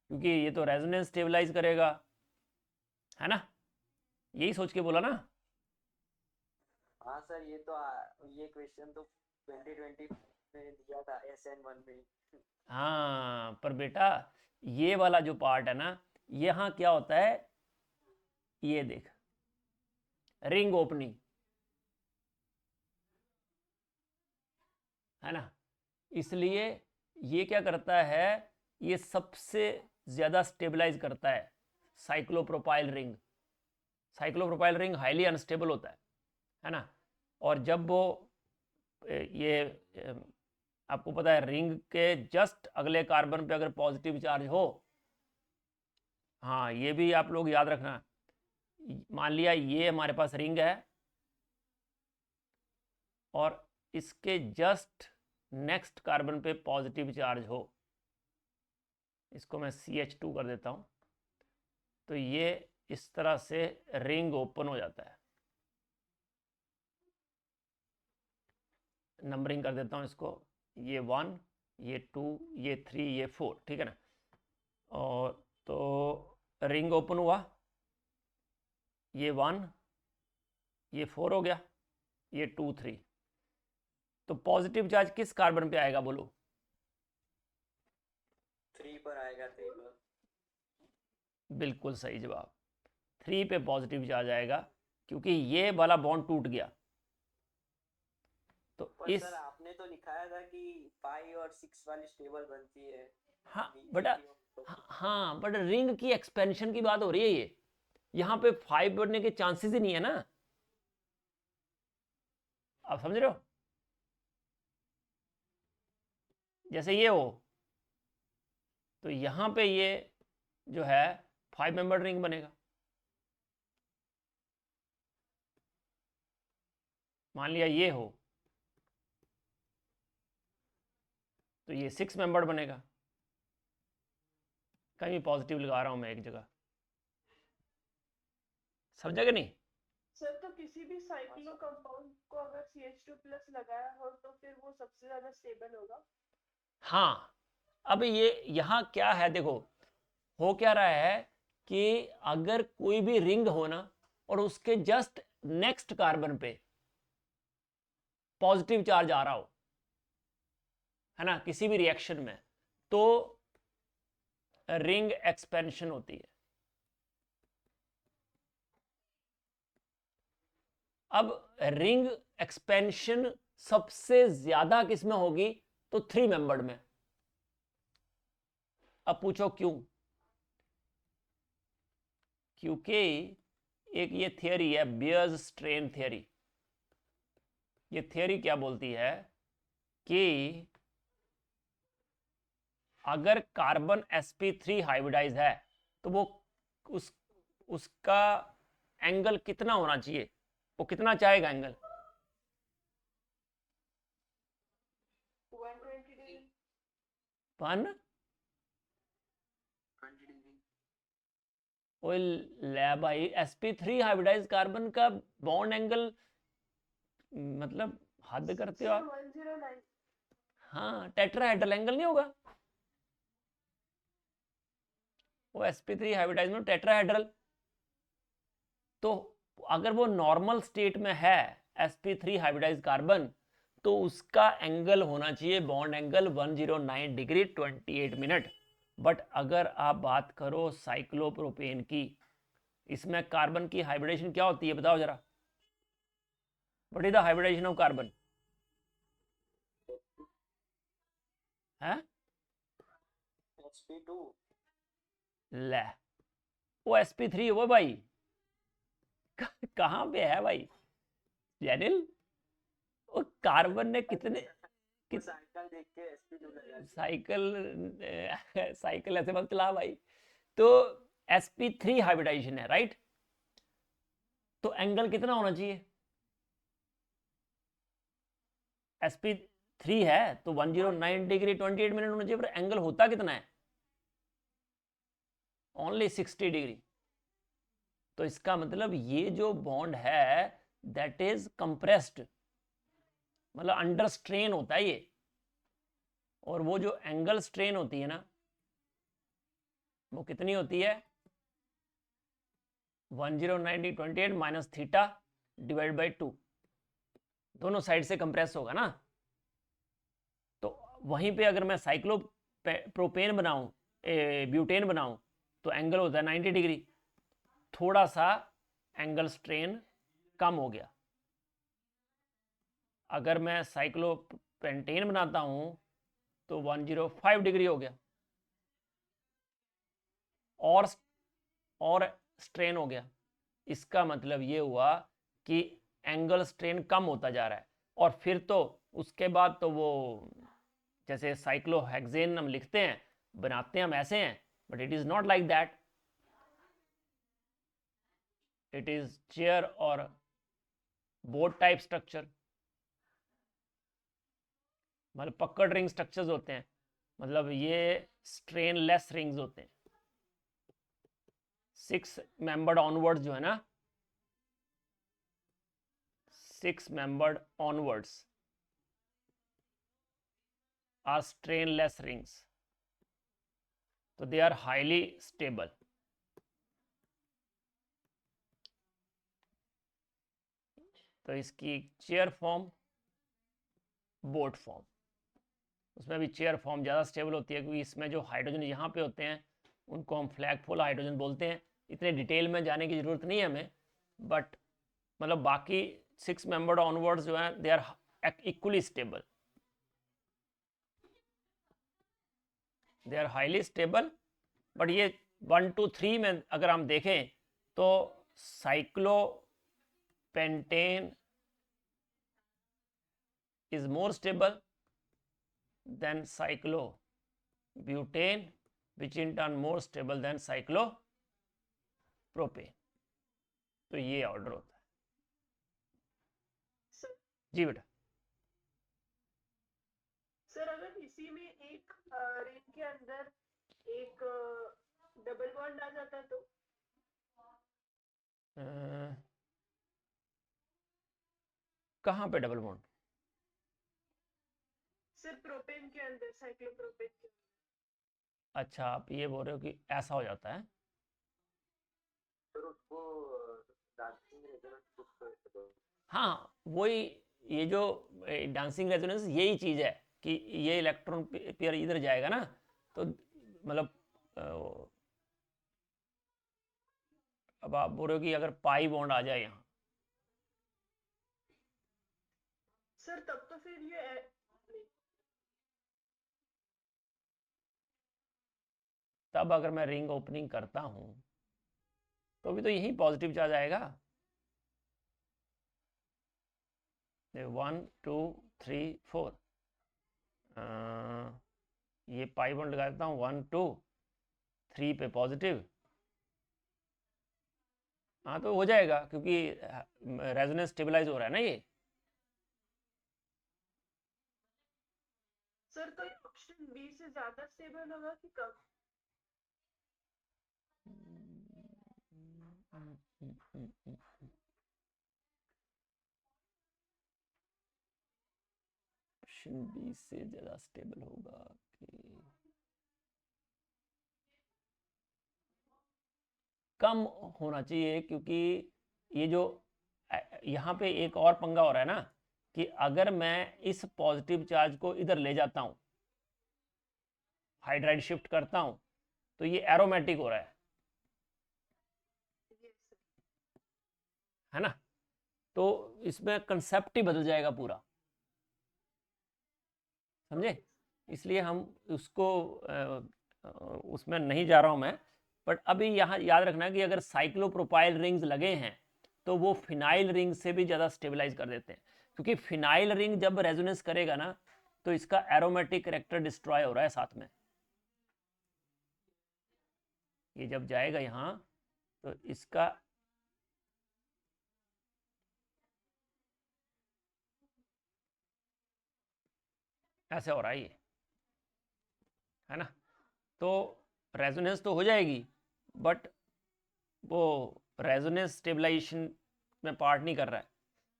[SPEAKER 1] क्योंकि ये तो रेजोनेंस स्टेबलाइज करेगा, है ना? यही सोच के बोला ना।
[SPEAKER 3] हाँ सर, ये क्वेश्चन तो 2020 में दिया था SN1 में।
[SPEAKER 1] हाँ पर बेटा ये वाला जो पार्ट है ना, यहाँ क्या होता है, ये देख रिंग ओपनिंग, है ना? इसलिए ये क्या करता है, ये सबसे ज़्यादा स्टेबलाइज करता है cyclopropyl ring. Cyclopropyl ring highly unstable होता है ना? और जब वो ये आपको पता है रिंग के जस्ट अगले कार्बन पे अगर पॉजिटिव चार्ज हो, हाँ ये भी आप लोग याद रखना, मान लिया ये हमारे पास रिंग है और इसके जस्ट नेक्स्ट कार्बन पे पॉजिटिव चार्ज हो, इसको मैं CH2 कर देता हूँ, तो ये इस तरह से रिंग ओपन हो जाता है। नंबरिंग कर देता हूँ इसको, ये 1, ये 2, ये 3, ये 4, ठीक है ना? और तो रिंग ओपन हुआ, ये 1, ये 4 हो गया, ये 2, 3, तो पॉजिटिव चार्ज किस कार्बन पे आएगा बोलो?
[SPEAKER 3] 3 पर आएगा, 3 पर।
[SPEAKER 1] बिल्कुल सही जवाब, 3 पे पॉजिटिव चार्ज आएगा, क्योंकि ये वाला बॉन्ड टूट गया। तो
[SPEAKER 3] पर
[SPEAKER 1] इस
[SPEAKER 3] सर आपने तो लिखाया था कि 5 और 6 वाली स्टेबल बनती है।
[SPEAKER 1] हाँ बेटा, हाँ बट रिंग की एक्सपेंशन की बात हो रही है, ये यहाँ पे 5 बनने के चांसेस ही नहीं है ना, आप समझ रहे हो? जैसे ये हो तो यहाँ पे ये जो है 5 मेंबर रिंग बनेगा, मान लिया ये हो तो ये 6 मेंबर बनेगा। कहीं पॉजिटिव लगा रहा हूं मैं एक जगह, समझा कि नहीं?
[SPEAKER 2] सर तो किसी भी साइक्लो कंपाउंड को अगर CH2+ लगाया हो तो फिर वो सबसे ज्यादा स्टेबल होगा।
[SPEAKER 1] हाँ, अब ये यहाँ क्या है देखो, हो क्या रहा है कि अगर कोई भी रिंग हो ना और उसके जस्ट नेक्स्ट कार्बन पे पॉजिटिव चार्ज आ रहा हो, है ना, किसी भी रिएक्शन में, तो रिंग एक्सपेंशन होती है। अब रिंग एक्सपेंशन सबसे ज्यादा किसमें होगी? तो 3 मेंबर्ड में। अब पूछो क्यों? क्योंकि एक ये थियरी है बियर्स स्ट्रेन थियरी। ये थियरी क्या बोलती है कि अगर कार्बन sp3 हाइब्रिडाइज है तो वो उसका एंगल कितना होना चाहिए, वो कितना चाहेगा एंगल?
[SPEAKER 2] 120 डिग्री।
[SPEAKER 1] 120
[SPEAKER 3] डिग्री।
[SPEAKER 1] ओए ले भाई, sp3 हाइब्रिडाइज कार्बन का बॉन्ड एंगल मतलब हद करते हो आप।
[SPEAKER 2] 109।
[SPEAKER 1] हाँ, टेट्राहेड्रल एंगल नहीं होगा वो sp3 हाइब्रिडाइज में टेट्राहेड्रल, तो अगर वो नॉर्मल स्टेट में है sp3 हाइब्रिडाइज कार्बन, तो उसका एंगल होना चाहिए bond angle 109 degree 28 minute. But अगर आप बात करो साइक्लोप्रोपेन की, इसमें कार्बन की हाइब्रिडेशन क्या होती है बताओ जरा, what is the hybridisation of carbon है?
[SPEAKER 3] sp2
[SPEAKER 1] ले, वो sp3 हो भाई। कहाँ पे है भाई जैनिल? वो कार्बन ने कितने
[SPEAKER 3] साइकिल देख के sp2 लगा
[SPEAKER 1] साइकिल ऐसे मत चला भाई। तो sp3 हाइब्रिडाइजेशन है, राइट? तो एंगल कितना होना चाहिए? sp3 है तो 109 डिग्री 28 मिनट होना चाहिए, पर एंगल होता कितना है? Only 60 degree. तो इसका मतलब ये जो बॉन्ड है दैट इज कंप्रेस्ड, मतलब अंडर स्ट्रेन होता है ये। और वो जो एंगल स्ट्रेन होती है ना, वो कितनी होती है? 109/28 माइनस थीटा डिवाइड बाई 2, दोनों साइड से कंप्रेस होगा ना। तो वहीं पे अगर मैं साइक्लोप्रोपेन बनाऊं, ब्यूटेन बनाऊं, तो एंगल होता है 90 डिग्री, थोड़ा सा एंगल स्ट्रेन कम हो गया। अगर मैं साइक्लोपेंटेन बनाता हूं तो 105 डिग्री हो गया, और स्ट्रेन हो गया। इसका मतलब ये हुआ कि एंगल स्ट्रेन कम होता जा रहा है। और फिर तो उसके बाद तो वो जैसे साइक्लोहेक्सेन हम लिखते हैं, बनाते हैं हम ऐसे हैं, but it is not like that. It is chair और बोर्ड टाइप स्ट्रक्चर, मतलब पकड़ रिंग स्ट्रक्चर्स होते हैं, मतलब ये स्ट्रेन लेस रिंग्स होते हैं। 6 मेंबर्ड ऑनवर्ड्स जो है ना, 6 membered onwards are strainless rings, so they are highly stable. तो इसकी चेयर फॉर्म, बोट फॉर्म, उसमें भी चेयर फॉर्म ज़्यादा स्टेबल होती है, क्योंकि इसमें जो हाइड्रोजन यहाँ पे होते हैं उनको हम फ्लैगफुल हाइड्रोजन बोलते हैं। इतने डिटेल में जाने की ज़रूरत नहीं है हमें, बट मतलब बाकी 6 मेंबर्ड ऑनवर्ड्स जो हैं they are equally stable, they are highly stable. But ये 1 2 3 में अगर हम देखें तो cyclopentane is more stable than cyclobutane, which in turn more stable than cyclopropane. तो ये ऑर्डर होता है
[SPEAKER 2] सर
[SPEAKER 1] जी बेटा।
[SPEAKER 2] सर अगर इसी में एक रिंग के अंदर एक डबल बॉन्ड आ जाता तो?
[SPEAKER 1] कहाँ पे डबल बॉन्ड?
[SPEAKER 2] सर प्रोपेन के अंदर, साइक्लोप्रोपेन के अंदर।
[SPEAKER 1] अच्छा, आप ये बोल रहे हो कि ऐसा हो जाता है?
[SPEAKER 3] सर उसको डांसिंग रेजोनेंस।
[SPEAKER 1] हाँ, वही, ये जो डांसिंग रेजोनेंस यही चीज़ है कि ये इलेक्ट्रॉन पेयर इधर जाएगा ना, तो मतलब अब आप बोल रहे हो कि अगर पाई बॉन्ड आ जाए यहाँ,
[SPEAKER 2] सर तब तो फिर ये नहीं।
[SPEAKER 1] तब अगर मैं रिंग ओपनिंग करता हूँ तो भी तो यही पॉजिटिव चार्ज आएगा। 1 2 3 4, ये पाई बॉन्ड लगा देता हूँ 1 2 3 पे पॉजिटिव। हाँ तो हो जाएगा, क्योंकि रेजोनेंस स्टेबलाइज हो रहा है ना ये।
[SPEAKER 2] सर तो ये ऑप्शन बी से ज्यादा स्टेबल होगा कि कम?
[SPEAKER 1] ऑप्शन बी से ज़्यादा स्टेबल होगा कि कम होना चाहिए, क्योंकि ये जो यहाँ पे एक और पंगा हो रहा है ना कि अगर मैं इस पॉजिटिव चार्ज को इधर ले जाता हूँ, हाइड्राइड शिफ्ट करता हूँ, तो ये एरोमेटिक हो रहा है ना। तो इसमें कंसेप्ट ही बदल जाएगा पूरा, समझे। इसलिए हम उसको उसमें नहीं जा रहा हूँ मैं। बट अभी यहाँ याद रखना कि अगर साइक्लोप्रोपाइल रिंग्स लगे हैं तो वो फिनाइल रिंग से भी ज़्यादा स्टेबलाइज कर देते हैं, क्योंकि फिनाइल रिंग जब रेजोनेंस करेगा ना तो इसका एरोमेटिक कैरेक्टर डिस्ट्रॉय हो रहा है साथ में। ये जब जाएगा यहाँ तो इसका ऐसे हो रहा है ये, है ना। तो रेजोनेंस तो हो जाएगी बट वो रेजोनेंस स्टेबलाइजेशन में पार्ट नहीं कर रहा है।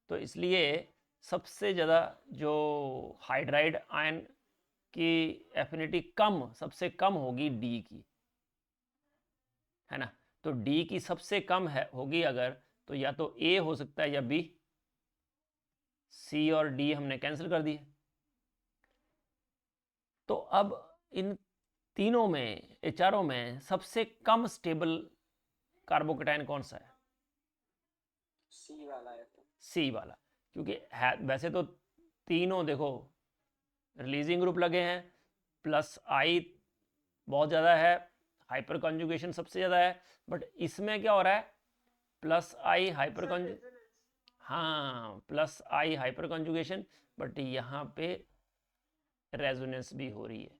[SPEAKER 1] तो इसलिए सबसे ज़्यादा जो हाइड्राइड आयन की एफिनिटी सबसे कम होगी डी की, है ना। तो डी की सबसे कम है होगी अगर, तो या तो ए हो सकता है या बी। सी और डी हमने कैंसिल कर दिए। तो अब इन तीनों में, चारों में सबसे कम स्टेबल कार्बोकेटाइन कौन सा है?
[SPEAKER 3] सी वाला है।
[SPEAKER 1] सी वाला, क्योंकि है वैसे तो तीनों देखो रिलीजिंग ग्रुप लगे हैं, प्लस आई बहुत ज़्यादा है, हाइपर कॉन्जुगेशन सबसे ज़्यादा है। बट इसमें क्या हो रहा है, प्लस आई हाइपर कॉन्जु हाँ plus I hyperconjugation, but यहाँ पे रेजोनेंस भी हो रही है।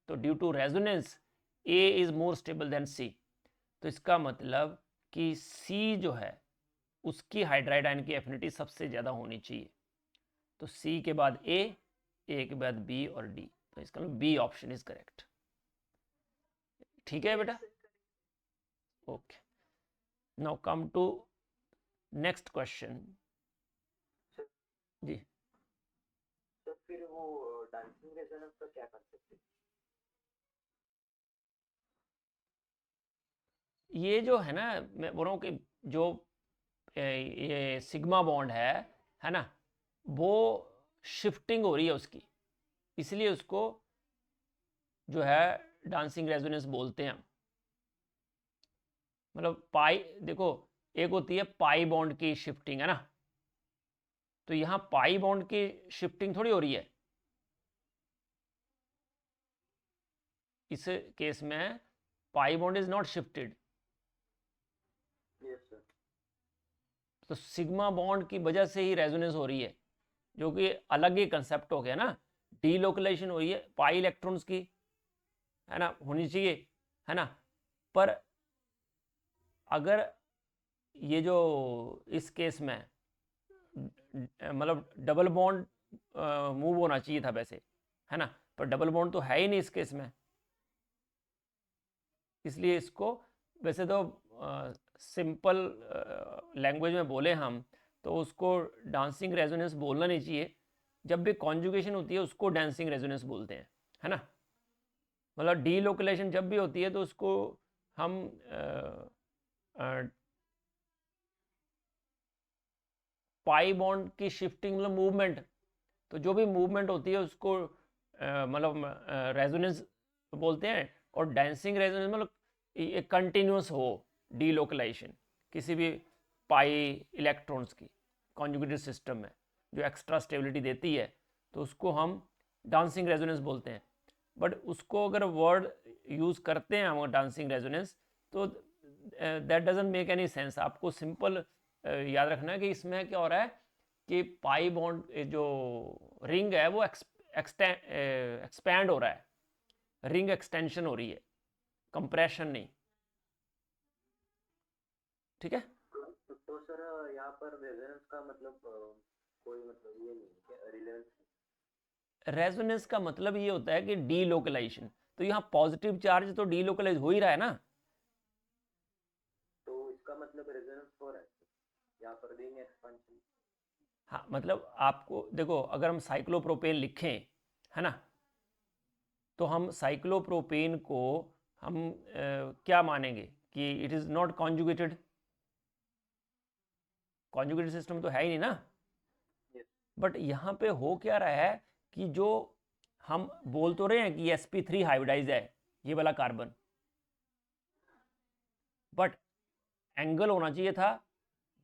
[SPEAKER 1] तो due to resonance A is more stable than C. तो इसका मतलब कि सी जो है उसकी हाइड्राइड आयन की एफिनिटी सबसे ज़्यादा होनी चाहिए। तो सी के बाद ए के बाद बी और डी, तो इसका मतलब बी ऑप्शन इज करेक्ट। ठीक है बेटा, okay. Now come to next question. जी,
[SPEAKER 3] तो फिर वो डांसिंग रेजोनेंस का क्या कंसेप्ट है?
[SPEAKER 1] ये जो है ना, मैं बोल रहा हूँ कि जो ये सिग्मा बॉन्ड है ना, वो शिफ्टिंग हो रही है उसकी, इसलिए उसको जो है डांसिंग रेजोनेंस बोलते हैं। मतलब पाई, देखो एक होती है पाई बॉन्ड की शिफ्टिंग, है ना। तो यहाँ पाई बॉन्ड की शिफ्टिंग थोड़ी हो रही है इस केस में, pi bond is not shifted.
[SPEAKER 3] Yes sir.
[SPEAKER 1] तो सिग्मा बॉन्ड की वजह से ही रेजोनेंस हो रही है, जो कि अलग ही कंसेप्ट हो गया ना। डीलोकलाइजेशन हो रही है पाई इलेक्ट्रॉन्स की, है ना, होनी चाहिए, है ना। पर अगर ये जो इस केस में मतलब डबल बॉन्ड मूव होना चाहिए था वैसे, है ना, पर डबल बॉन्ड तो है ही नहीं इस केस में। इसलिए इसको वैसे तो सिंपल लैंग्वेज में बोले हम तो उसको डांसिंग रेजोनेंस बोलना नहीं चाहिए। जब भी कॉन्जुगेशन होती है उसको डांसिंग रेजोनेंस बोलते हैं, है ना। मतलब डीलोकलाइजेशन जब भी होती है तो उसको हम पाई बॉन्ड की शिफ्टिंग मतलब मूवमेंट, तो जो भी मूवमेंट होती है उसको मतलब रेजोनेंस बोलते हैं। और डांसिंग रेजोनेंस मतलब ये कंटिन्यूस हो डीलोकलाइजेशन किसी भी पाई इलेक्ट्रॉन्स की कॉन्जुगेटेड सिस्टम में जो एक्स्ट्रा स्टेबिलिटी देती है, तो उसको हम डांसिंग रेजोनेंस बोलते हैं। बट उसको अगर वर्ड यूज़ करते हैं हम डांसिंग रेजोनेंस, तो that doesn't make any sense. आपको सिंपल याद रखना है कि इसमें क्या हो रहा है कि पाई बॉन्ड जो रिंग है वो एक्सपैंड हो रहा है, रिंग एक्सटेंशन हो रही है, कंप्रेशन नहीं। ठीक है।
[SPEAKER 3] तो सर यहाँ पर रेजोनेंस का मतलब कोई मतलब ये नहीं है रिलेवेंस?
[SPEAKER 1] रेजोनेंस का मतलब ये होता है कि डीलोकलाइजेशन, तो यहाँ पॉजिटिव चार्ज तो डीलोकलाइज हो ही रहा है ना।
[SPEAKER 3] तो इसका मतलब रेजोनेंस हो रहा है यहाँ पर रिंग एक्सपेंशन।
[SPEAKER 1] हाँ, मतलब आपको देखो अगर हम साइक्लोप्रोपेन लिखें, है ना, तो हम साइक्लोप्रोपेन को हम क्या मानेंगे कि it is not conjugated, conjugated system तो है ही नहीं ना।
[SPEAKER 3] Yes.
[SPEAKER 1] बट यहाँ पे हो क्या रहा है कि जो हम बोल तो रहे हैं कि sp3 हाइब्रिडाइज है ये वाला कार्बन, बट एंगल होना चाहिए था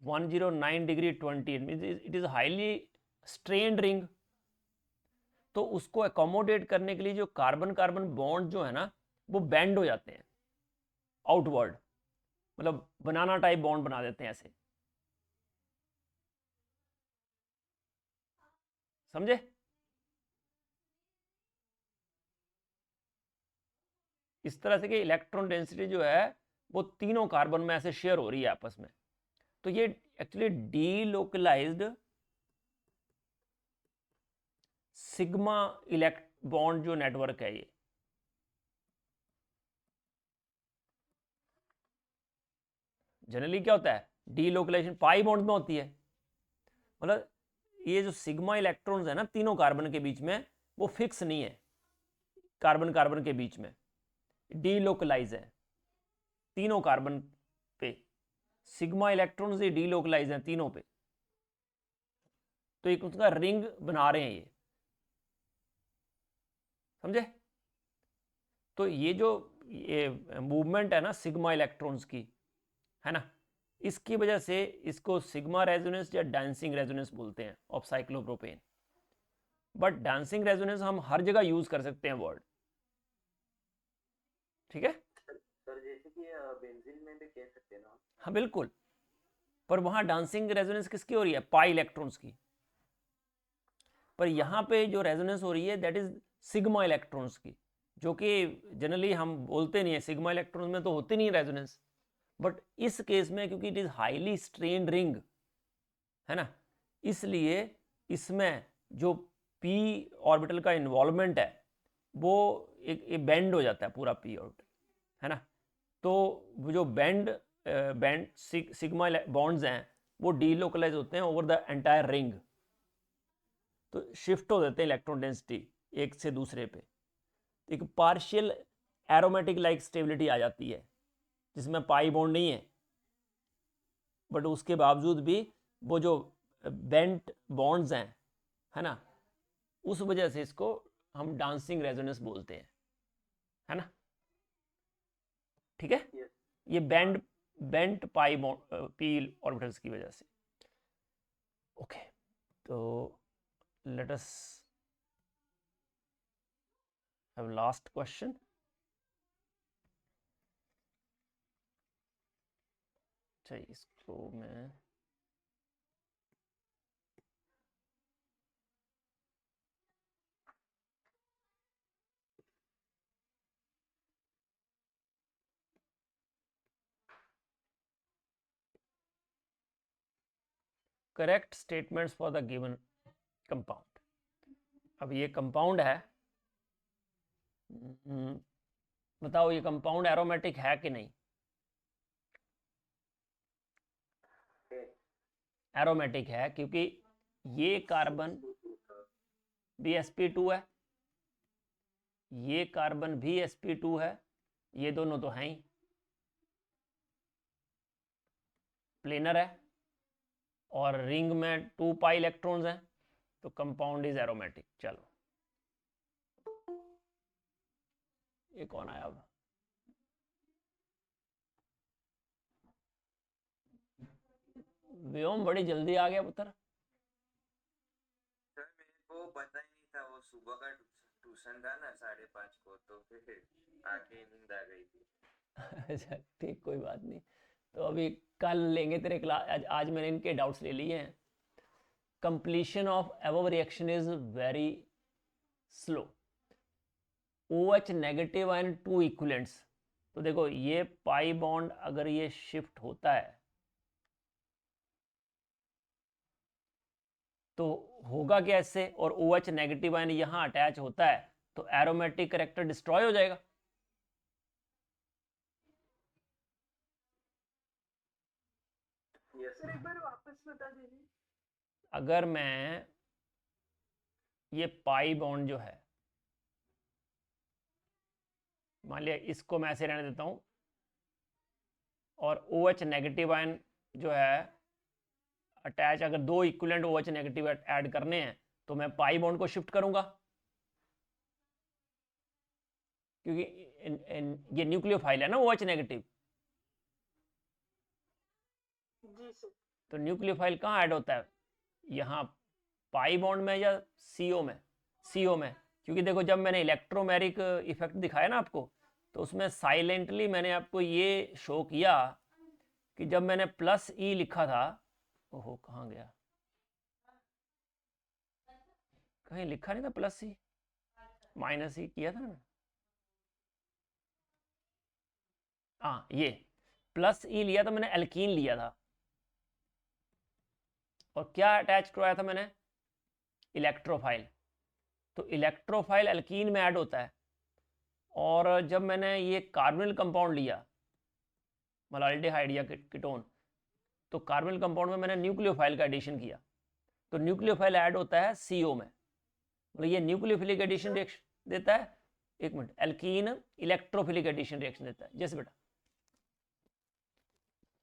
[SPEAKER 1] 109 degree 20, it is highly strained ring. तो उसको एकोमोडेट करने के लिए जो कार्बन कार्बन बॉन्ड जो है ना वो बेंड हो जाते हैं आउटवर्ड, मतलब बनाना टाइप बॉन्ड बना देते हैं ऐसे, समझे? इस तरह से कि इलेक्ट्रॉन डेंसिटी जो है वो तीनों कार्बन में ऐसे शेयर हो रही है आपस में। तो ये actually delocalised sigma elect bond जो नेटवर्क है, ये जनरली क्या होता है डीलोकलाइजेशन पाई बॉन्ड में होती है, मतलब ये जो सिग्मा इलेक्ट्रॉन्स है ना तीनों कार्बन के बीच में वो फिक्स नहीं है, कार्बन कार्बन के बीच में डीलोकलाइज है तीनों कार्बन पे, सिग्मा इलेक्ट्रॉन्स ये डीलोकलाइज हैं तीनों पे, तो एक उसका रिंग बना रहे हैं ये, समझे? तो ये जो ये मूवमेंट है ना सिग्मा इलेक्ट्रॉन्स की, है ना, इसकी वजह से इसको सिग्मा रेजोनेंस या डांसिंग रेजोनेंस बोलते हैं of cyclopropane. But dancing resonance हम हर जगह यूज कर सकते हैं वर्ड, ठीक है?
[SPEAKER 3] सर जैसे कि बेंजीन में भी कह सकते हैं ना।
[SPEAKER 1] हाँ बिल्कुल, पर वहां डांसिंग रेजोनेंस किसकी हो रही है? पाई इलेक्ट्रॉन्स की। पर यहाँ पे जो रेजोनेंस हो रही है दैट इज सिग्मा इलेक्ट्रॉन्स की, जो कि जनरली हम बोलते नहीं है, सिग्मा इलेक्ट्रॉन्स में तो होती नहीं रेजोनेंस, बट इस केस में क्योंकि it is highly strained ring है ना, इसलिए इसमें जो p ऑर्बिटल का इन्वॉल्वमेंट है वो एक बेंड हो जाता है पूरा p ऑर्बिटल, है ना। तो वो जो बेंड सिग्मा बॉन्ड्स हैं वो डीलोकलाइज होते हैं ओवर द एंटायर रिंग, तो शिफ्ट हो जाते हैं इलेक्ट्रॉन डेंसिटी एक से दूसरे पे, एक पार्शियल एरोमेटिक लाइक स्टेबिलिटी आ जाती है जिसमें पाई बॉन्ड नहीं है, बट उसके बावजूद भी वो जो बेंट बॉन्ड्स हैं, है ना, उस वजह से इसको हम डांसिंग रेजोनेंस बोलते हैं, है ना, ठीक है?
[SPEAKER 3] Yes.
[SPEAKER 1] ये बेंट पाई पी ऑर्बिटल्स की वजह से। ओके, तो let us have last question. अच्छा, इसको मैं correct statements for the given compound. अब ये कंपाउंड है, बताओ ये कंपाउंड एरोमेटिक है कि नहीं? एरोमेटिक है क्योंकि ये कार्बन भी sp2 है, ये कार्बन भी sp2 है, ये दोनों तो हैं ही, प्लेनर है और रिंग में 2 पाई इलेक्ट्रॉन्स हैं, तो कंपाउंड इज एरोमेटिक। चलो ये कौन आया अब? व्योम बड़ी जल्दी आ गया पुत्र।
[SPEAKER 4] सर मेरे को पता ही नहीं था, वो सुबह का ट्यूशन था ना 5:30 को, तो फिर आके नींद आ गई थी।
[SPEAKER 1] अच्छा ठीक, कोई बात नहीं, तो अभी कल लेंगे तेरे क्लास, आज मैंने इनके डाउट्स ले लिए हैं। Completion of above reaction is very slow. OH negative ion 2 equivalents, तो देखो ये पाई बॉन्ड अगर ये शिफ्ट होता है तो होगा क्या इससे, और OH नेगेटिव आयन यहां अटैच होता है तो एरोमेटिक कैरेक्टर डिस्ट्रॉय हो जाएगा।
[SPEAKER 3] Yes.
[SPEAKER 2] सर एक बार वापस बता दीजिए।
[SPEAKER 1] अगर मैं ये पाई बॉन्ड जो है, मान लिया इसको मैं ऐसे रहने देता हूं, और OH नेगेटिव आयन जो है अटैच, अगर 2 इक्विवेलेंट OH नेगेटिव ऐड करने हैं तो मैं पाई बॉन्ड को शिफ्ट करूंगा, क्योंकि ये न्यूक्लियोफाइल है ना OH नेगेटिव।
[SPEAKER 2] जी सर।
[SPEAKER 1] तो न्यूक्लियोफाइल कहाँ ऐड होता है, यहाँ पाई बॉन्ड में या CO में? CO में, क्योंकि देखो जब मैंने इलेक्ट्रोमेरिक इफेक्ट दिखाया ना आपको, तो उसमें साइलेंटली मैंने आपको ये शो किया कि जब मैंने +E लिखा था, ओहो कहाँ गया, कहीं लिखा नहीं था +E, -E किया था ना, हाँ ये +E लिया था मैंने, एल्कीन लिया था, और क्या अटैच करवाया था मैंने, इलेक्ट्रोफाइल। तो इलेक्ट्रोफाइल एल्कीन में ऐड होता है, और जब मैंने ये कार्बोनिल कंपाउंड लिया, मलाल्डिहाइड या कीटोन, तो कार्बोनिल कंपाउंड में मैंने न्यूक्लियोफाइल का एडिशन किया, तो न्यूक्लियोफाइल ऐड होता है CO में, मतलब ये न्यूक्लियोफिलिक एडिशन रिएक्शन देता है। एक minute, alkene electrophilic addition reaction देता है। जैसे बेटा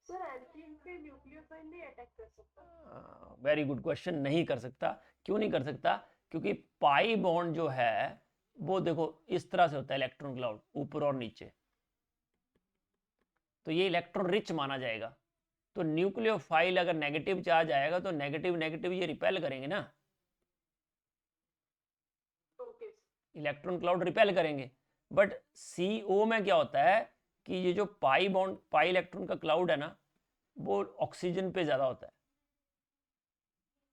[SPEAKER 2] सर एल्कीन पे न्यूक्लियोफाइल नहीं अटैक कर सकता?
[SPEAKER 1] वेरी गुड क्वेश्चन, नहीं कर सकता। क्यों नहीं कर सकता? क्योंकि पाई बॉन्ड जो है वो देखो इस तरह से होता है, इलेक्ट्रॉन क्लाउड ऊपर और नीचे, तो ये इलेक्ट्रॉन रिच माना जाएगा। तो न्यूक्लियोफाइल अगर नेगेटिव चार्ज आएगा तो नेगेटिव नेगेटिव ये रिपेल करेंगे ना,
[SPEAKER 2] ओके।
[SPEAKER 1] इलेक्ट्रॉन क्लाउड रिपेल करेंगे। बट CO में क्या होता है कि ये जो पाई बॉन्ड, पाई इलेक्ट्रॉन का क्लाउड है ना, वो ऑक्सीजन पे ज़्यादा होता है।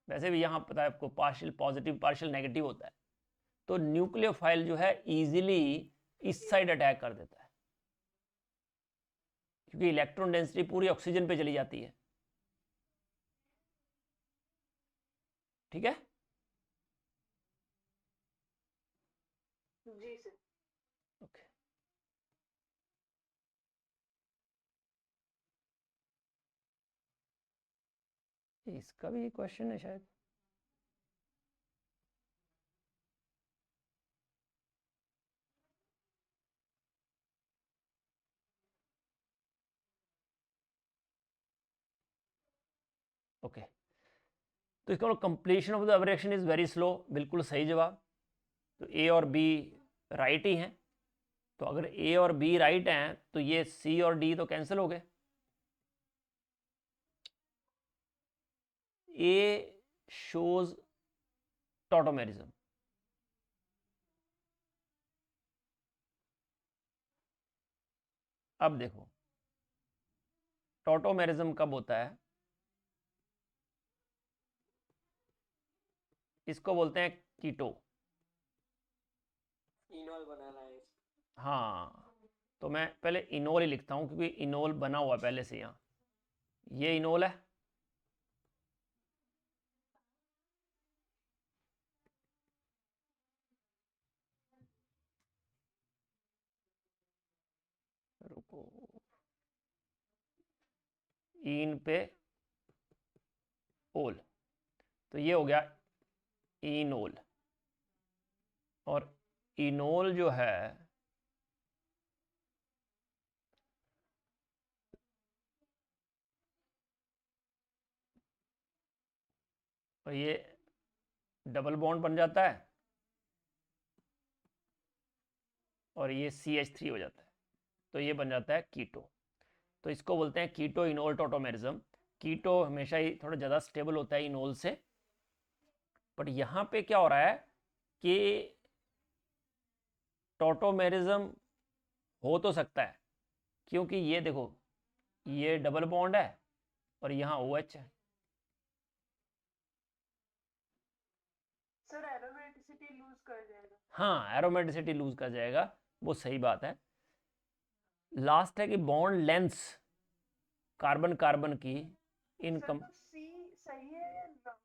[SPEAKER 1] वैसे भी यहाँ पता है आपको, पार्शियल पॉजिटिव पार्शियल नेगेटिव होता है, तो न्यूक्लियोफाइल जो है इजीली इस साइड अटैक कर देता है, क्योंकि इलेक्ट्रॉन डेंसिटी पूरी ऑक्सीजन पे चली जाती है। ठीक है,
[SPEAKER 2] जी सर।
[SPEAKER 1] ओके। इसका भी क्वेश्चन है शायद, ओके। तो इसका completion of the reaction is very slow, बिल्कुल सही जवाब। तो A और B राइट ही हैं, तो अगर A और B राइट हैं तो ये C और D तो कैंसिल हो गए। A shows टॉटोमेरिज्म, अब देखो टॉटोमेरिज्म कब होता है, इसको बोलते हैं कीटो।
[SPEAKER 3] इनॉल बनाना है।
[SPEAKER 1] हाँ, तो मैं पहले इनोल ही लिखता हूँ क्योंकि इनोल बना हुआ पहले से यहाँ, ये इनोल है, रुको, इन पे ओल, तो ये हो गया इनोल। और इनोल जो है और ये डबल बॉन्ड बन जाता है और ये CH3 हो जाता है, तो ये बन जाता है कीटो। तो इसको बोलते हैं कीटो इनोल टॉटोमेरिज्म। कीटो हमेशा ही थोड़ा ज़्यादा स्टेबल होता है इनोल से, बट यहाँ पे क्या हो रहा है कि टॉटोमेरिज्म हो तो सकता है, क्योंकि ये देखो ये डबल बॉन्ड है और यहाँ OH है।
[SPEAKER 2] सर एरोमेटिसिटी लूज कर जाएगा।
[SPEAKER 1] हाँ, एरोमेटिसिटी लूज कर जाएगा, वो सही बात है। लास्ट है कि बॉन्ड लेंथ कार्बन कार्बन की इनकम,
[SPEAKER 2] तो सी सही है या रॉन्ग?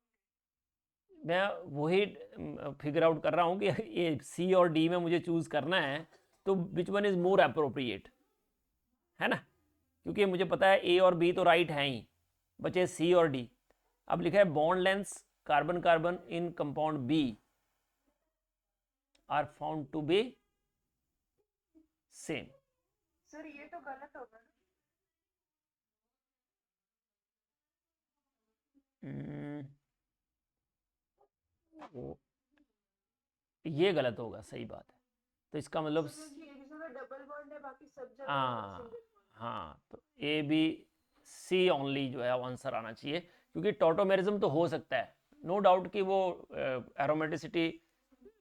[SPEAKER 1] मैं वही फिगर आउट कर रहा हूँ कि ये C और D में मुझे चूज करना है, तो which one is more appropriate, है ना, क्योंकि मुझे पता है A और B तो राइट हैं ही, बचे C और D। अब लिखा है bond length carbon carbon in compound B are found to be same.
[SPEAKER 2] Sir ये तो गलत होगा ना?
[SPEAKER 1] वो ये गलत होगा, सही बात है। तो इसका मतलब
[SPEAKER 2] क्योंकि एक जगह डबल बॉन्ड है, बाकी सब जगह
[SPEAKER 1] हाँ
[SPEAKER 2] सिंगल बॉन्ड।
[SPEAKER 1] हाँ, तो ए बी सी ओनली जो है आंसर आना चाहिए, क्योंकि टॉटोमेरिज्म तो हो सकता है, नो डाउट कि वो एरोमेटिसिटी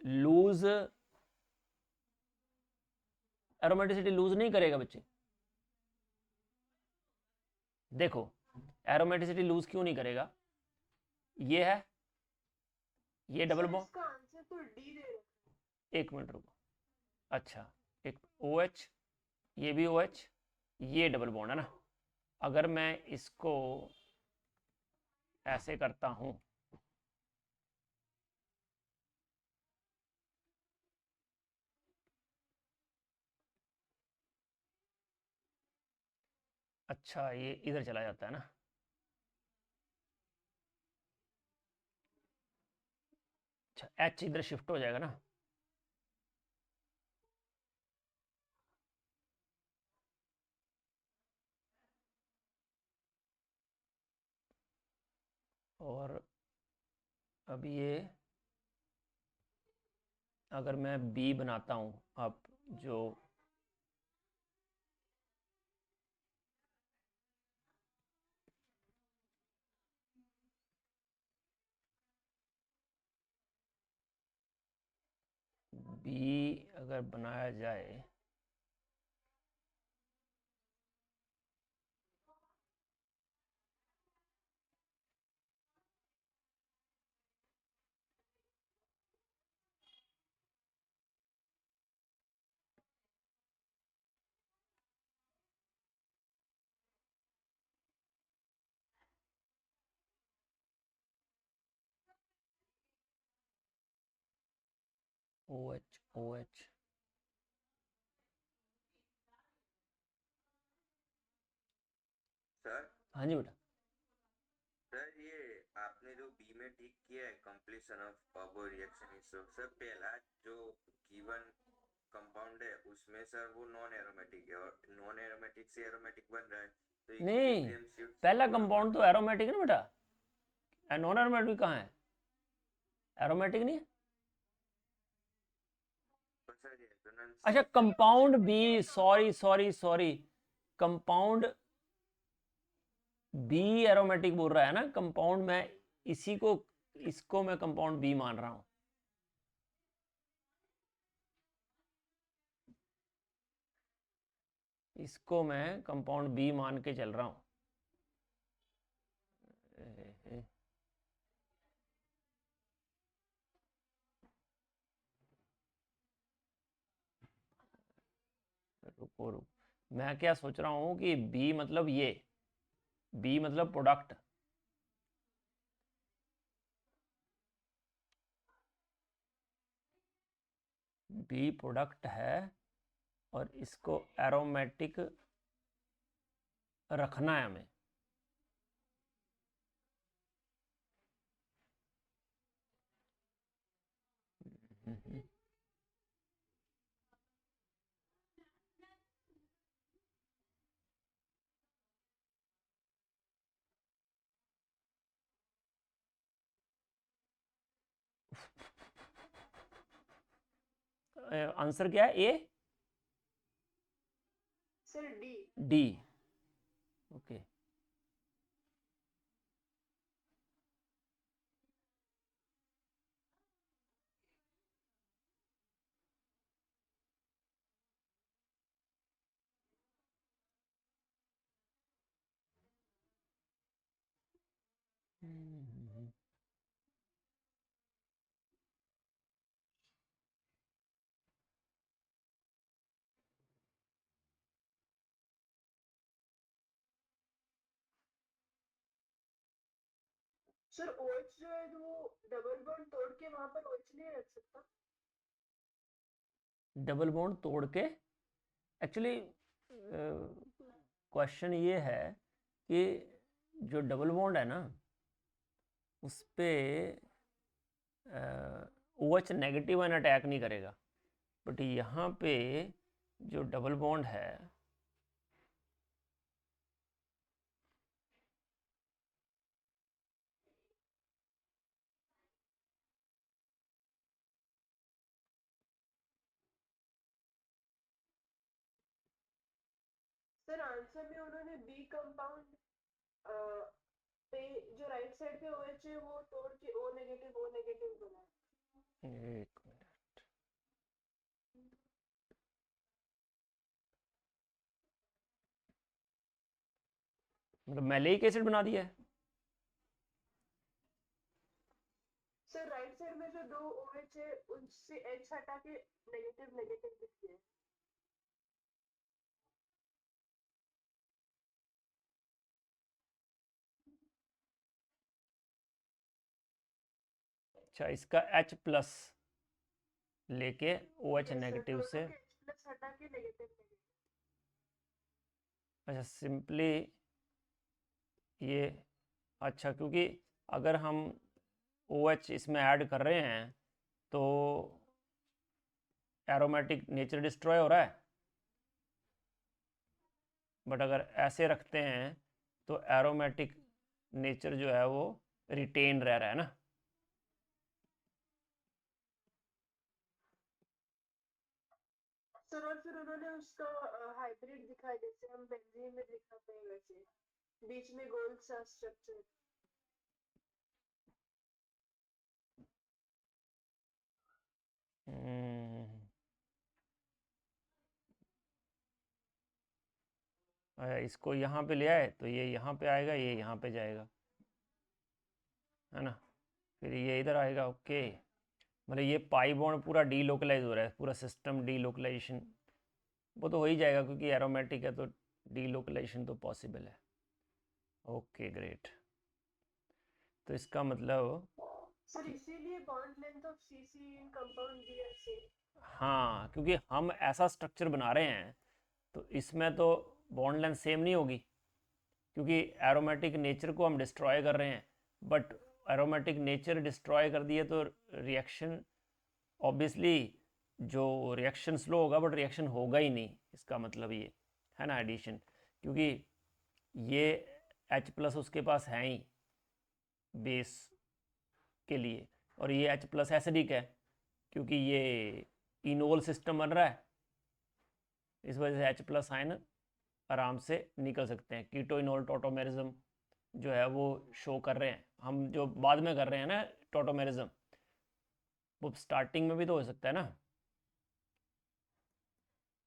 [SPEAKER 1] लूज लूज नहीं करेगा बच्चे। देखो एरोमेटिसिटी लूज क्यों नहीं करेगा, ये है, ये डबल
[SPEAKER 2] सर
[SPEAKER 1] बॉन्ड,
[SPEAKER 2] इसका आंसर तो डी दे रहा है।
[SPEAKER 1] एक मिनट रुको, अच्छा एक OH, ये भी OH, ये डबल बॉन्ड है ना। अगर मैं इसको ऐसे करता हूं, अच्छा ये इधर चला जाता है ना, अच्छा H इधर शिफ्ट हो जाएगा ना। और अब ये अगर मैं B बनाता हूं, अब जो B अगर बनाया जाए, OH OH,
[SPEAKER 4] सर
[SPEAKER 1] हाँ जी बेटा।
[SPEAKER 4] सर ये आपने जो बी में टिक किया है कंप्लीशन ऑफ पबो रिएक्शन इज सर पहला जो गिवन कंपाउंड है उसमें सर वो नॉन एरोमेटिक है और नॉन एरोमेटिक से एरोमेटिक बन रहा है, तो
[SPEAKER 1] नहीं,
[SPEAKER 4] इक्विलिब्रियम शिफ्ट से
[SPEAKER 1] पहला
[SPEAKER 4] थोड़ा
[SPEAKER 1] कंपाउंड तो एरोमेटिक है ना बेटा, नॉन एरोमेटिक कहाँ है, एरोमेटिक नहीं है।
[SPEAKER 4] तो सर रेजोनेंस
[SPEAKER 1] अच्छा compound B, sorry sorry sorry, compound B aromatic बोल रहा है ना कंपाउंड, मैं इसी को, इसको मैं कंपाउंड बी मान रहा हूं। इसको मैं कंपाउंड बी मान के चल रहा हूं। रुको रुको, मैं क्या सोच रहा हूं कि बी मतलब ये, बी मतलब प्रोडक्ट, बी प्रोडक्ट है और इसको एरोमेटिक रखना है हमें। आंसर क्या है, A
[SPEAKER 2] sir D.
[SPEAKER 1] D, okay.
[SPEAKER 2] Sir OH जो है तो वो डबल बॉन्ड तोड़ के वहां पर OH नहीं रख सकता।
[SPEAKER 1] डबल बॉन्ड तोड़ के, एक्चुअली क्वेश्चन ये है कि जो डबल बॉन्ड है ना उस पर OH नेगेटिव आयन अटैक नहीं करेगा, बट यहाँ पे जो डबल बॉन्ड है
[SPEAKER 2] सर आंसर में उन्होंने बी कंपाउंड पे जो राइट साइड पे OH है वो तोड़ के O नेगेटिव बनाया।
[SPEAKER 1] एक मिनट, मतलब मैलेइक एसिड बना दिया है।
[SPEAKER 2] सर राइट साइड में जो दो OH है उनसे H हटा के नेगेटिव लिख दिया है।
[SPEAKER 1] अच्छा, इसका H प्लस लेके OH
[SPEAKER 2] Yes, sir,
[SPEAKER 1] नेगेटिव
[SPEAKER 2] दोनों
[SPEAKER 1] से,
[SPEAKER 2] के H प्लस हटा के नेगेटिव।
[SPEAKER 1] अच्छा सिंपली ये, अच्छा क्योंकि अगर हम OH इसमें ऐड कर रहे हैं तो एरोमेटिक नेचर डिस्ट्रॉय हो रहा है, बट अगर ऐसे रखते हैं तो एरोमेटिक नेचर जो है वो रिटेन रह रहा है ना।
[SPEAKER 2] सर और फिर उन्होंने उसका हाइब्रिड दिखाया जैसे हम बेंजीन में दिखाते हैं वैसे बीच में गोल सा स्ट्रक्चर।
[SPEAKER 1] इसको यहाँ पे ले आए तो ये यहाँ पे आएगा, ये यहाँ पे जाएगा, है ना, फिर ये इधर आएगा। ओके, मतलब ये पाई बॉन्ड पूरा डीलोकलाइज हो रहा है, पूरा सिस्टम डीलोकलाइजेशन वो तो हो ही जाएगा क्योंकि एरोमेटिक है तो डीलोकलाइजेशन तो पॉसिबल है। ओके ग्रेट, तो इसका मतलब
[SPEAKER 2] सर इसीलिए bond length of CC in compound भी ऐसे।
[SPEAKER 1] हाँ, क्योंकि हम ऐसा स्ट्रक्चर बना रहे हैं तो इसमें तो बॉन्ड लेंथ सेम नहीं होगी क्योंकि एरोमेटिक नेचर को हम डिस्ट्रॉय कर रहे हैं, बट एरोमेटिक नेचर डिस्ट्रॉय कर दिए तो रिएक्शन ऑब्वियसली जो रिएक्शन स्लो होगा, बट रिएक्शन होगा ही नहीं, इसका मतलब ये है ना एडिशन, क्योंकि ये H प्लस उसके पास है ही बेस के लिए, और ये H प्लस एसिडिक है क्योंकि ये इनोल सिस्टम बन रहा है, इस वजह से H प्लस आयन आराम से निकल सकते हैं। कीटोइनोल टोटोमेरिज्म जो है वो शो कर रहे हैं, हम जो बाद में कर रहे हैं ना टोटोमेरिज्म, वो स्टार्टिंग में भी तो हो सकता है ना,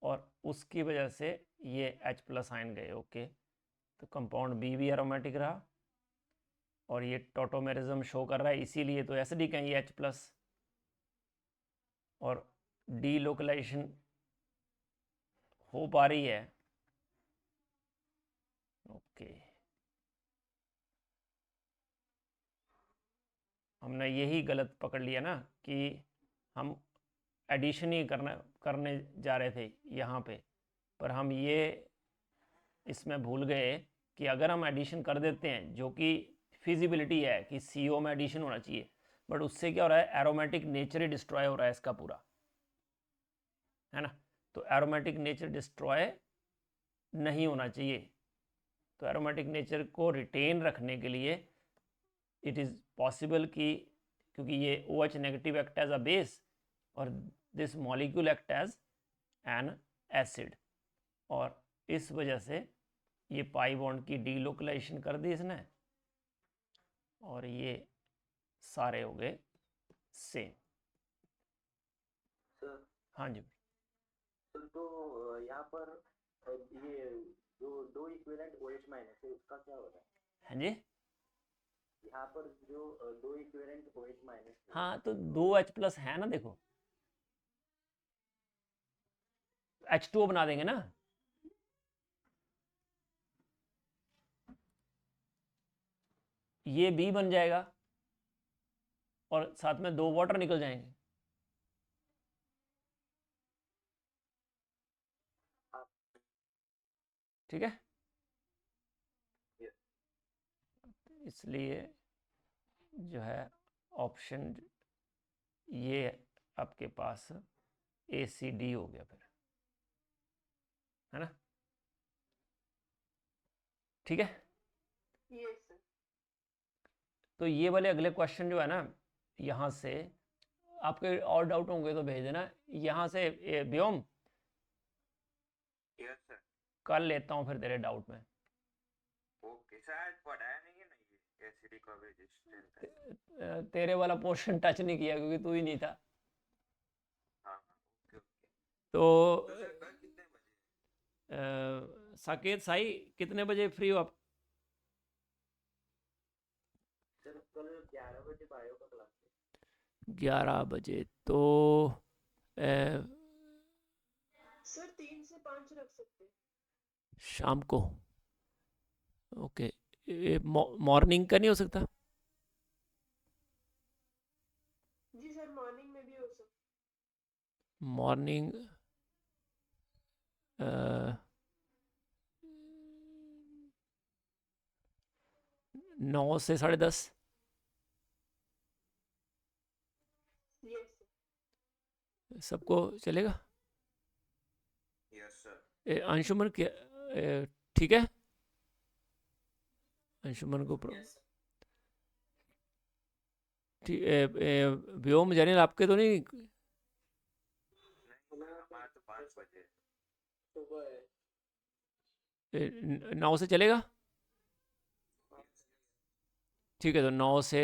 [SPEAKER 1] और उसकी वजह से ये H प्लस आयन गए। ओके, तो कंपाउंड बी भी एरोमेटिक रहा और ये टोटोमेरिज्म शो कर रहा है, इसीलिए तो एसिडिक है ये H प्लस, और डीलोकलाइजेशन हो पा रही है। ओके, हमने यही गलत पकड़ लिया ना कि हम एडिशन ही करने जा रहे थे यहाँ पे, पर हम ये इसमें भूल गए कि अगर हम एडिशन कर देते हैं, जो कि फिजिबिलिटी है कि CO में एडिशन होना चाहिए, बट उससे क्या हो रहा है, एरोमेटिक नेचर ही डिस्ट्रॉय हो रहा है इसका पूरा, है ना, तो एरोमेटिक नेचर डिस्ट्रॉय नहीं होना चाहिए। तो एरोमेटिक नेचर को रिटेन रखने के लिए इट इज़ पॉसिबल कि क्योंकि ये OH negative act as a base और this molecule act as an acid, और इस वजह से ये पाई बॉन्ड की डीलोकलाइजेशन कर दी इसने और ये सारे हो गए सेम।
[SPEAKER 3] सर
[SPEAKER 1] हाँ जी,
[SPEAKER 3] तो यहाँ पर ये जो दो इक्विवेलेंट OH माइनस है उसका क्या हो रहा है?
[SPEAKER 1] हाँ जी,
[SPEAKER 3] यहाँ पर जो दो इक्विवेलेंट OH माइनस है,
[SPEAKER 1] हाँ तो 2 H प्लस है ना, देखो H2O बना देंगे ना, ये B बन जाएगा और साथ में 2 वाटर निकल जाएंगे। ठीक है, इसलिए जो है ऑप्शन ये आपके पास ACD हो गया फिर, है ना, ठीक है।
[SPEAKER 2] Yes sir.
[SPEAKER 1] तो ये वाले अगले क्वेश्चन जो है ना, यहाँ से आपके और डाउट होंगे तो भेज देना। यहाँ से व्योम,
[SPEAKER 4] यस सर।
[SPEAKER 1] कर लेता हूँ फिर तेरे डाउट में।
[SPEAKER 4] ओके, शायद पढ़ाया नहीं है ना ये एसिडिक और बेसिक स्ट्रेंथ।
[SPEAKER 1] तेरे वाला पोर्शन टच नहीं किया क्योंकि तू ही नहीं था।
[SPEAKER 4] हाँ हाँ, ओके ओके।
[SPEAKER 1] तो
[SPEAKER 4] तो सर कल कितने बजे?
[SPEAKER 1] साकेत साई कितने बजे फ्री हो आप?
[SPEAKER 3] सर कल 11 बजे बायो का क्लास है।
[SPEAKER 1] 11 बजे तो
[SPEAKER 2] सर 3 से 5 रख सकते हैं।
[SPEAKER 1] शाम को। ओके, मॉर्निंग का नहीं हो सकता?
[SPEAKER 2] जी सर मॉर्निंग में भी हो सकता
[SPEAKER 1] मॉर्निंग 9 से 10:30।
[SPEAKER 2] है। Yes sir.
[SPEAKER 1] सबको चलेगा?
[SPEAKER 4] Yes sir.
[SPEAKER 1] अंशुमन क्या ठीक है? अंशुमन को ठीक व्योम जैनिल आपके तो नहीं?
[SPEAKER 4] हमारा तो 5 बजे।
[SPEAKER 3] सुबह है।
[SPEAKER 1] 9 से चलेगा? ठीक है, तो 9 से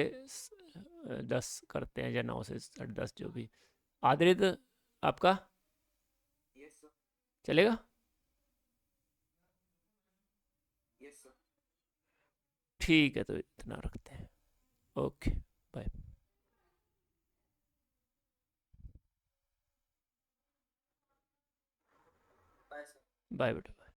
[SPEAKER 1] 10 करते हैं, या 9 से 10:30 जो भी। आदरित आपका
[SPEAKER 3] यस सर।
[SPEAKER 1] चलेगा?
[SPEAKER 3] Yes sir.
[SPEAKER 1] ठीक है, तो इतना रखते हैं। Okay, bye.
[SPEAKER 3] Bye sir.
[SPEAKER 1] Bye बेटा।